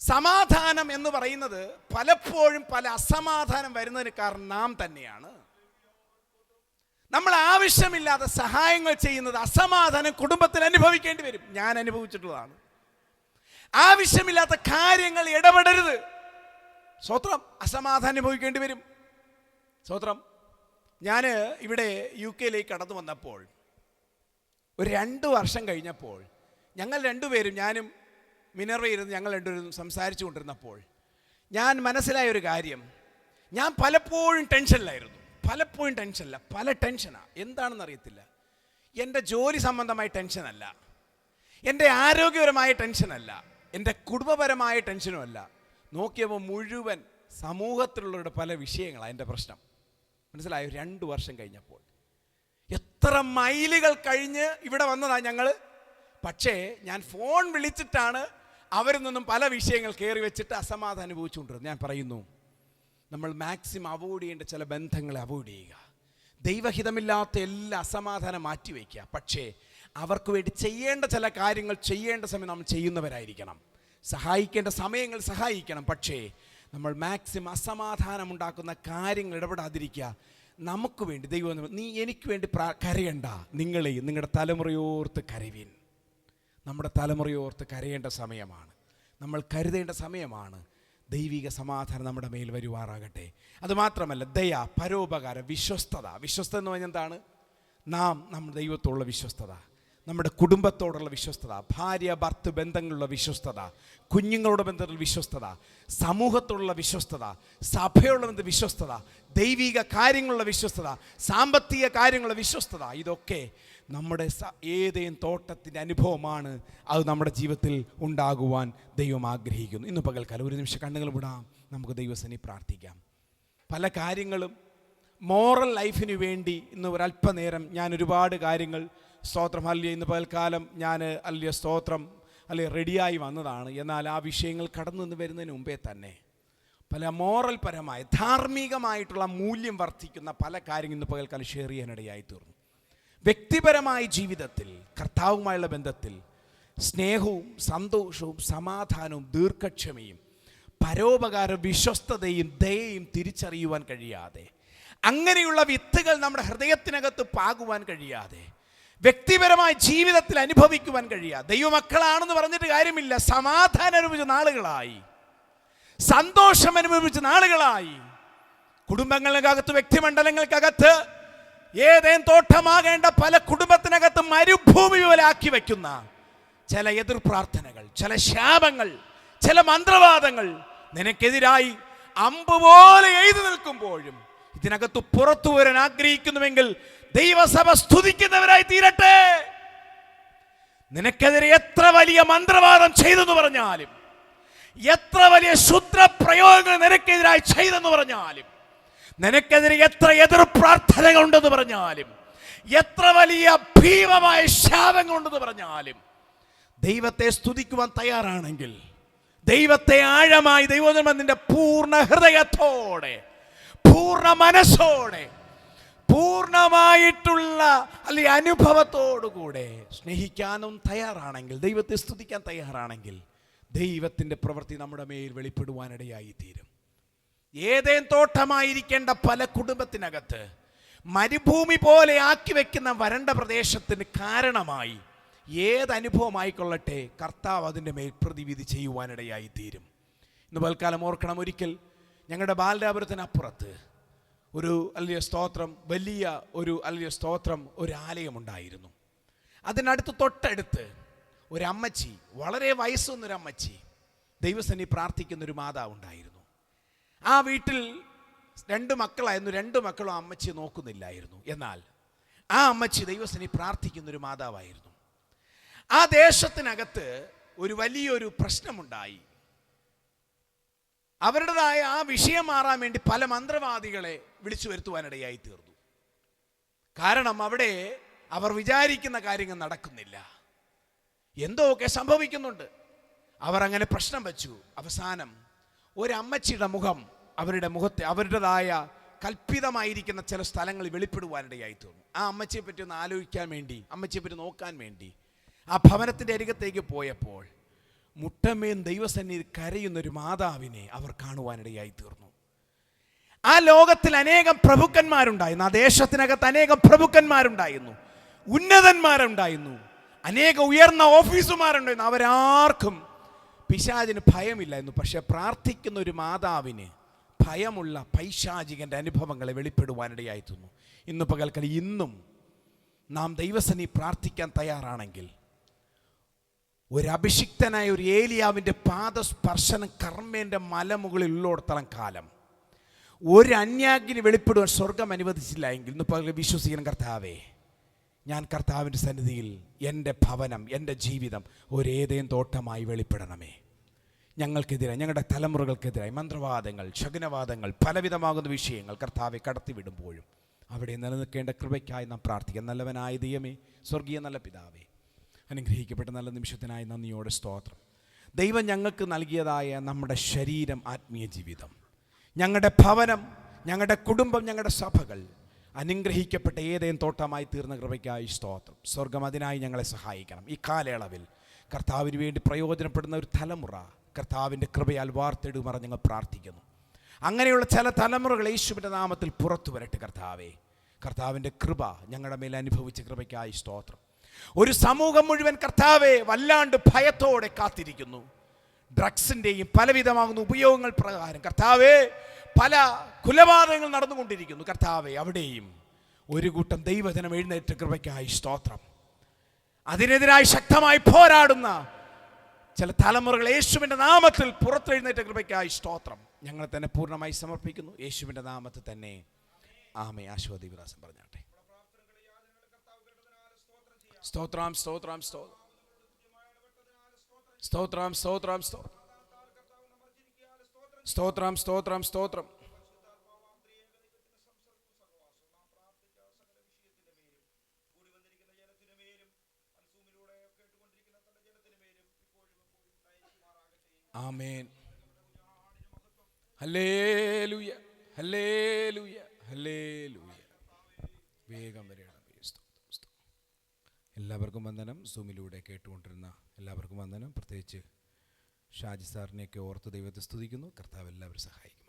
സമാധാനം എന്ന് പറയുന്നത് പലപ്പോഴും പല അസമാധാനം വരുന്നതിന് കാരണം നാം തന്നെയാണ്. നമ്മൾ ആവശ്യമില്ലാതെ സഹായങ്ങൾ ചെയ്യുന്നത് അസമാധാനം കുടുംബത്തിൽ അനുഭവിക്കേണ്ടി വരും. ഞാൻ അനുഭവിച്ചിട്ടുള്ളതാണ്. ആവശ്യമില്ലാത്ത കാര്യങ്ങൾ ഇടപെടരുത്. സ്തോത്രം. അസമാധാനം അനുഭവിക്കേണ്ടി വരും. സ്തോത്രം. ഞാൻ ഇവിടെ UK കടന്നു വന്നപ്പോൾ ഒരു 2 വർഷം കഴിഞ്ഞപ്പോൾ ഞങ്ങൾ രണ്ടുപേരും, ഞാനും മിനർവയിരുന്ന് ഞങ്ങൾ രണ്ടുപേരും സംസാരിച്ചു കൊണ്ടിരുന്നപ്പോൾ ഞാൻ മനസ്സിലായ ഒരു കാര്യം, ഞാൻ പലപ്പോഴും ടെൻഷനിലായിരുന്നു. പല ടെൻഷനാണ്. എന്താണെന്ന് അറിയത്തില്ല. എൻ്റെ ജോലി സംബന്ധമായ ടെൻഷനല്ല, എൻ്റെ ആരോഗ്യപരമായ ടെൻഷനല്ല, എൻ്റെ കുടുംബപരമായ ടെൻഷനുമല്ല. നോക്കിയപ്പോൾ മുഴുവൻ സമൂഹത്തിലുള്ളവരുടെ പല വിഷയങ്ങളാണ് എൻ്റെ പ്രശ്നം. മനസ്സിലായോ? 2 വർഷം കഴിഞ്ഞപ്പോൾ എത്ര മൈലുകൾ കഴിഞ്ഞ് ഇവിടെ വന്നതാണ് ഞങ്ങൾ. പക്ഷേ ഞാൻ ഫോൺ വിളിച്ചിട്ടാണ് അവരിൽ നിന്നും പല വിഷയങ്ങൾ കയറി വെച്ചിട്ട് അസമാധാനം അനുഭവിച്ചുകൊണ്ടിരുന്നത്. ഞാൻ പറയുന്നു, നമ്മൾ മാക്സിമം അവോയ്ഡ് ചെയ്യേണ്ട ചില ബന്ധങ്ങളെ അവോയ്ഡ് ചെയ്യുക. ദൈവഹിതമില്ലാത്ത എല്ലാ അസമാധാനം മാറ്റിവെക്കുക. പക്ഷേ അവർക്ക് വേണ്ടി ചെയ്യേണ്ട ചില കാര്യങ്ങൾ ചെയ്യേണ്ട സമയം നമ്മൾ ചെയ്യുന്നവരായിരിക്കണം. സഹായിക്കേണ്ട സമയങ്ങൾ സഹായിക്കണം. പക്ഷേ നമ്മൾ മാക്സിമം അസമാധാനം ഉണ്ടാക്കുന്ന കാര്യങ്ങൾ ഇടപെടാതിരിക്കുക. നമുക്ക് വേണ്ടി ദൈവം, നീ എനിക്ക് വേണ്ടി കരയണ്ട, നിങ്ങളെയും നിങ്ങളുടെ തലമുറയോർത്ത് കരവീൻ. നമ്മുടെ തലമുറയോർത്ത് കരയേണ്ട സമയമാണ്, നമ്മൾ കരുതേണ്ട സമയമാണ്. ദൈവിക സമാധാനം നമ്മുടെ മേൽ വരുവാറാകട്ടെ. അതുമാത്രമല്ല, ദയ, പരോപകാരം, വിശ്വസ്തത എന്ന് പറഞ്ഞാൽ എന്താണ്? നമ്മുടെ ദൈവത്തോടുള്ള വിശ്വസ്തത, നമ്മുടെ കുടുംബത്തോടുള്ള വിശ്വസ്തത, ഭാര്യ ഭർത്തൃ ബന്ധങ്ങളുള്ള വിശ്വസ്തത, കുഞ്ഞുങ്ങളുടെ ബന്ധത്തിൽ വിശ്വസ്തത, സമൂഹത്തോടുള്ള വിശ്വസ്തത, സഭയുള്ള ബന്ധ വിശ്വസ്തത, ദൈവിക കാര്യങ്ങളുള്ള വിശ്വസ്തത, സാമ്പത്തിക കാര്യങ്ങളുള്ള വിശ്വസ്തത, ഇതൊക്കെ നമ്മുടെ ഏതെങ്കിലും തോട്ടത്തിൻ്റെ അനുഭവമാണ്. അത് നമ്മുടെ ജീവിതത്തിൽ ഉണ്ടാകുവാൻ ദൈവം ആഗ്രഹിക്കുന്നു. ഇന്ന് പകൽക്കാലം ഒരു നിമിഷം കണ്ണുകൾ വിടാം, നമുക്ക് ദൈവസന്നിധിയിൽ പ്രാർത്ഥിക്കാം. പല കാര്യങ്ങളും മോറൽ ലൈഫിന് വേണ്ടി ഇന്ന് ഒരല്പനേരം ഞാൻ ഒരുപാട് കാര്യങ്ങൾ, സ്തോത്രം ഹല്ലേലൂയ, ഇന്ന് പകൽക്കാലം ഞാൻ സ്തോത്രം റെഡിയായി വന്നതാണ്. എന്നാൽ ആ വിഷയങ്ങൾ കടന്നു വരുന്നതിന് മുമ്പേ തന്നെ പല മോറൽ പരമായ ധാർമ്മികമായിട്ടുള്ള മൂല്യം വർദ്ധിക്കുന്ന പല കാര്യങ്ങൾ ഇന്ന് പകൽക്കാലം ഷെയർ ചെയ്യാനിടയായി തീർന്നു. വ്യക്തിപരമായ ജീവിതത്തിൽ കർത്താവുമായുള്ള ബന്ധത്തിൽ സ്നേഹവും സന്തോഷവും സമാധാനവും ദീർഘക്ഷമയും പരോപകാരവും വിശ്വസ്തതയും ദയയും തിരിച്ചറിയുവാൻ കഴിയാതെ, അങ്ങനെയുള്ള വിത്തുകൾ നമ്മുടെ ഹൃദയത്തിനകത്ത് പാകുവാൻ കഴിയാതെ, വ്യക്തിപരമായ ജീവിതത്തിൽ അനുഭവിക്കുവാൻ കഴിയാതെ, ദൈവമക്കളാണെന്ന് പറഞ്ഞിട്ട് കാര്യമില്ല, സമാധാനം അനുഭവിച്ച നാളുകളായി, സന്തോഷം അനുഭവിച്ച നാളുകളായി, കുടുംബങ്ങൾക്കകത്ത് വ്യക്തിമണ്ഡലങ്ങൾക്കകത്ത് ഏതേൻ തോട്ടമാകേണ്ട പല കുടുംബത്തിനകത്ത് മരുഭൂമി പോലെ ആക്കി വയ്ക്കുന്ന ചില എതിർ പ്രാർത്ഥനകൾ, ചില ശാപങ്ങൾ, ചില മന്ത്രവാദങ്ങൾ നിനക്കെതിരായി അമ്പ് പോലെ എഴുതി നിൽക്കുമ്പോഴും ഇതിനകത്ത് പുറത്തു വരാൻ ആഗ്രഹിക്കുന്നുവെങ്കിൽ ദൈവസഭ സ്തുതിക്കുന്നവരായി തീരട്ടെ. നിനക്കെതിരെ എത്ര വലിയ മന്ത്രവാദം ചെയ്തെന്ന് പറഞ്ഞാലും, എത്ര വലിയ ശുദ്ര പ്രയോഗങ്ങൾ നിനക്കെതിരായി ചെയ്തെന്ന് പറഞ്ഞാലും, നിനക്കെതിരെ എത്ര എതിർ പ്രാർത്ഥനകൾ ഉണ്ടെന്ന് പറഞ്ഞാലും, എത്ര വലിയ ഭീമമായ ശാപങ്ങളുണ്ടെന്ന് പറഞ്ഞാലും, ദൈവത്തെ സ്തുതിക്കുവാൻ തയ്യാറാണെങ്കിൽ, ദൈവത്തെ ആഴമായി ദൈവത്തിന്റെ പൂർണ്ണ ഹൃദയത്തോടെ, പൂർണ്ണ മനസ്സോടെ, പൂർണ്ണമായിട്ടുള്ള അനുഭവത്തോടുകൂടെ സ്നേഹിക്കാനും തയ്യാറാണെങ്കിൽ, ദൈവത്തെ സ്തുതിക്കാൻ തയ്യാറാണെങ്കിൽ, ദൈവത്തിൻ്റെ പ്രവൃത്തി നമ്മുടെ മേൽ വെളിപ്പെടുവാനിടയായി തീരും. ഏതേൻ തോട്ടമായിരിക്കേണ്ട പല കുടുംബത്തിനകത്ത് മരുഭൂമി പോലെ ആക്കി വെക്കുന്ന വരണ്ട പ്രദേശത്തിന് കാരണമായി ഏതനുഭവമായിക്കൊള്ളട്ടെ, കർത്താവ് അതിൻ്റെ മേൽ പ്രതിവിധി ചെയ്യുവാനിടയായി തീരും. ഇന്ന് പൽക്കാലം ഓർക്കണം, ഒരിക്കൽ ഞങ്ങളുടെ ബാലരാപുരത്തിനപ്പുറത്ത് ഒരു സ്തോത്രം വലിയ ഒരു സ്തോത്രം ഒരു ആലയമുണ്ടായിരുന്നു. അതിനടുത്ത് തൊട്ടടുത്ത് ഒരമ്മച്ചി, വളരെ വയസ്സൊന്നൊരമ്മച്ചി, ദൈവസന്നിധി പ്രാർത്ഥിക്കുന്നൊരു മാതാവ് ഉണ്ടായിരുന്നു. ആ വീട്ടിൽ 2 മക്കളായിരുന്നു. 2 മക്കളും അമ്മച്ചിയെ നോക്കുന്നില്ലായിരുന്നു. എന്നാൽ ആ അമ്മച്ചി ദൈവസന്നിധി പ്രാർത്ഥിക്കുന്നൊരു മാതാവായിരുന്നു. ആ ദേശത്തിനകത്ത് ഒരു വലിയൊരു പ്രശ്നമുണ്ടായി. അവരുടേതായ ആ വിഷയം മാറാൻ വേണ്ടി പല മന്ത്രവാദികളെ വിളിച്ചു വരുത്തുവാനിടയായി തീർന്നു. കാരണം അവിടെ അവർ വിചാരിക്കുന്ന കാര്യങ്ങൾ നടക്കുന്നില്ല, എന്തോ ഒക്കെ സംഭവിക്കുന്നുണ്ട്. അവർ അങ്ങനെ പ്രശ്നം വെച്ചു. അവസാനം ഒരമ്മച്ചിയുടെ മുഖം അവരുടെ മുഖത്തെ അവരുടേതായ കൽപ്പിതമായിരിക്കുന്ന ചില സ്ഥലങ്ങളിൽ വെളിപ്പെടുവാനിടയായി തീർന്നു. ആ അമ്മച്ചിയെ പറ്റി ഒന്ന് ആലോചിക്കാൻ വേണ്ടി, അമ്മച്ചിയെ പറ്റി നോക്കാൻ വേണ്ടി ആ ഭവനത്തിൻ്റെ അരികത്തേക്ക് പോയപ്പോൾ മുട്ടമേൻ ദൈവസന്നിധി കരയുന്നൊരു മാതാവിനെ അവർ കാണുവാനിടയായി തീർന്നു. ആ ലോകത്തിൽ അനേകം പ്രഭുക്കന്മാരുണ്ടായിരുന്നു, ആ ദേശത്തിനകത്ത് അനേകം പ്രഭുക്കന്മാരുണ്ടായിരുന്നു, ഉന്നതന്മാരുണ്ടായിരുന്നു, അനേക ഉയർന്ന ഓഫീസുമാരുണ്ടായിരുന്നു. അവരാർക്കും പിശാചിന് ഭയമില്ലായിരുന്നു. പക്ഷെ പ്രാർത്ഥിക്കുന്ന ഒരു മാതാവിന് ഭയമുള്ള പൈശാചികന്റെ അനുഭവങ്ങളെ വെളിപ്പെടുവാനിടയായി തീർന്നു. ഇന്ന് പകൽക്കൽ ഇന്നും നാം ദൈവസന്നിധി പ്രാർത്ഥിക്കാൻ തയ്യാറാണെങ്കിൽ, ഒരു അഭിഷിക്തനായ ഒരു ഏലിയാവിൻ്റെ പാദസ്പർശനം കർമ്മേൻ്റെ മലമുകളിൽ ഉള്ളിടത്തോളം കാലം ഒരു അന്യാഗ്നി വെളിപ്പെടുവാൻ സ്വർഗം അനുവദിച്ചില്ല എങ്കിൽ ഇന്ന് പകൽ വിശ്വസിക്കണം, കർത്താവേ, ഞാൻ കർത്താവിൻ്റെ സന്നിധിയിൽ എൻ്റെ ഭവനം, എൻ്റെ ജീവിതം ഒരു ഏദേൻ തോട്ടമായി വെളിപ്പെടണമേ. ഞങ്ങൾക്കെതിരായി, ഞങ്ങളുടെ തലമുറകൾക്കെതിരായി മന്ത്രവാദങ്ങൾ, ശകുനവാദങ്ങൾ, പലവിധമാകുന്ന വിഷയങ്ങൾ കർത്താവെ കടത്തിവിടുമ്പോഴും അവിടെ നിലനിൽക്കേണ്ട കൃപയ്ക്കായി നാം പ്രാർത്ഥിക്കാം. നല്ലവനായ ദൈവമേ, സ്വർഗീയ നല്ല പിതാവേ, അനുഗ്രഹിക്കപ്പെട്ട നല്ല നിമിഷത്തിനായി നന്ദിയോടെ സ്തോത്രം. ദൈവം ഞങ്ങൾക്ക് നൽകിയതായ നമ്മുടെ ശരീരം, ആത്മീയ ജീവിതം, ഞങ്ങളുടെ ഭവനം, ഞങ്ങളുടെ കുടുംബം, ഞങ്ങളുടെ സഭകൾ അനുഗ്രഹിക്കപ്പെട്ട ഏതേം തോട്ടമായി തീർന്ന കൃപയ്ക്കായി സ്തോത്രം. സ്വർഗം അതിനായി ഞങ്ങളെ സഹായിക്കണം. ഈ കാലയളവിൽ കർത്താവിന് വേണ്ടി പ്രയോജനപ്പെടുന്ന ഒരു തലമുറ കർത്താവിൻ്റെ കൃപയാൽ വാർത്തെടുമാറാൻ ഞങ്ങൾ പ്രാർത്ഥിക്കുന്നു. അങ്ങനെയുള്ള ചില തലമുറകൾ യേശുവിൻ്റെ നാമത്തിൽ പുറത്തു വരട്ടെ കർത്താവേ. കർത്താവിൻ്റെ കൃപ ഞങ്ങളുടെ മേൽ അനുഭവിച്ച കൃപയ്ക്കായി സ്തോത്രം. ഒരു സമൂഹം മുഴുവൻ കർത്താവെ വല്ലാണ്ട് ഭയത്തോടെ കാത്തിരിക്കുന്നു. ഡ്രഗ്സിൻ്റെയും പലവിധമാകുന്ന ഉപയോഗങ്ങൾ പ്രകാരം കർത്താവെ പല കുലപാതകങ്ങൾ നടന്നുകൊണ്ടിരിക്കുന്നു. കർത്താവെ, അവിടെയും ഒരു കൂട്ടം ദൈവജനം എഴുന്നേറ്റ കൃപയ്ക്കായി സ്തോത്രം. അതിനെതിരായി ശക്തമായി പോരാടുന്ന ചില തലമുറകൾ യേശുവിൻ്റെ നാമത്തിൽ പുറത്തെഴുന്നേറ്റ കൃപയ്ക്കായി സ്തോത്രം. ഞങ്ങളെ തന്നെ പൂർണ്ണമായി സമർപ്പിക്കുന്നു യേശുവിൻ്റെ നാമത്തിൽ തന്നെ. ആമേ. ആശീർവാദ വിലാസം പറഞ്ഞാട്ടെ. സ്തോത്രം, സ്തോത്രം, സ്തോത്രം, സ്തോത്രം, സ്തോത്രം, സ്തോത്രം, സ്തോത്രം, സ്തോത്രം. ആമേൻ. ഹല്ലേലൂയ, ഹല്ലേലൂയ, ഹല്ലേലൂയ. വേഗം വരെയാണ്. എല്ലാവർക്കും വന്ദനം. സൂമിലൂടെ കേട്ടുകൊണ്ടിരുന്ന എല്ലാവർക്കും വന്ദനം. പ്രത്യേകിച്ച് ഷാജി സാറിനെയൊക്കെ ഓർത്ത് ദൈവത്തെ സ്തുതിക്കുന്നു. കർത്താവ് എല്ലാവരും സഹായിക്കും.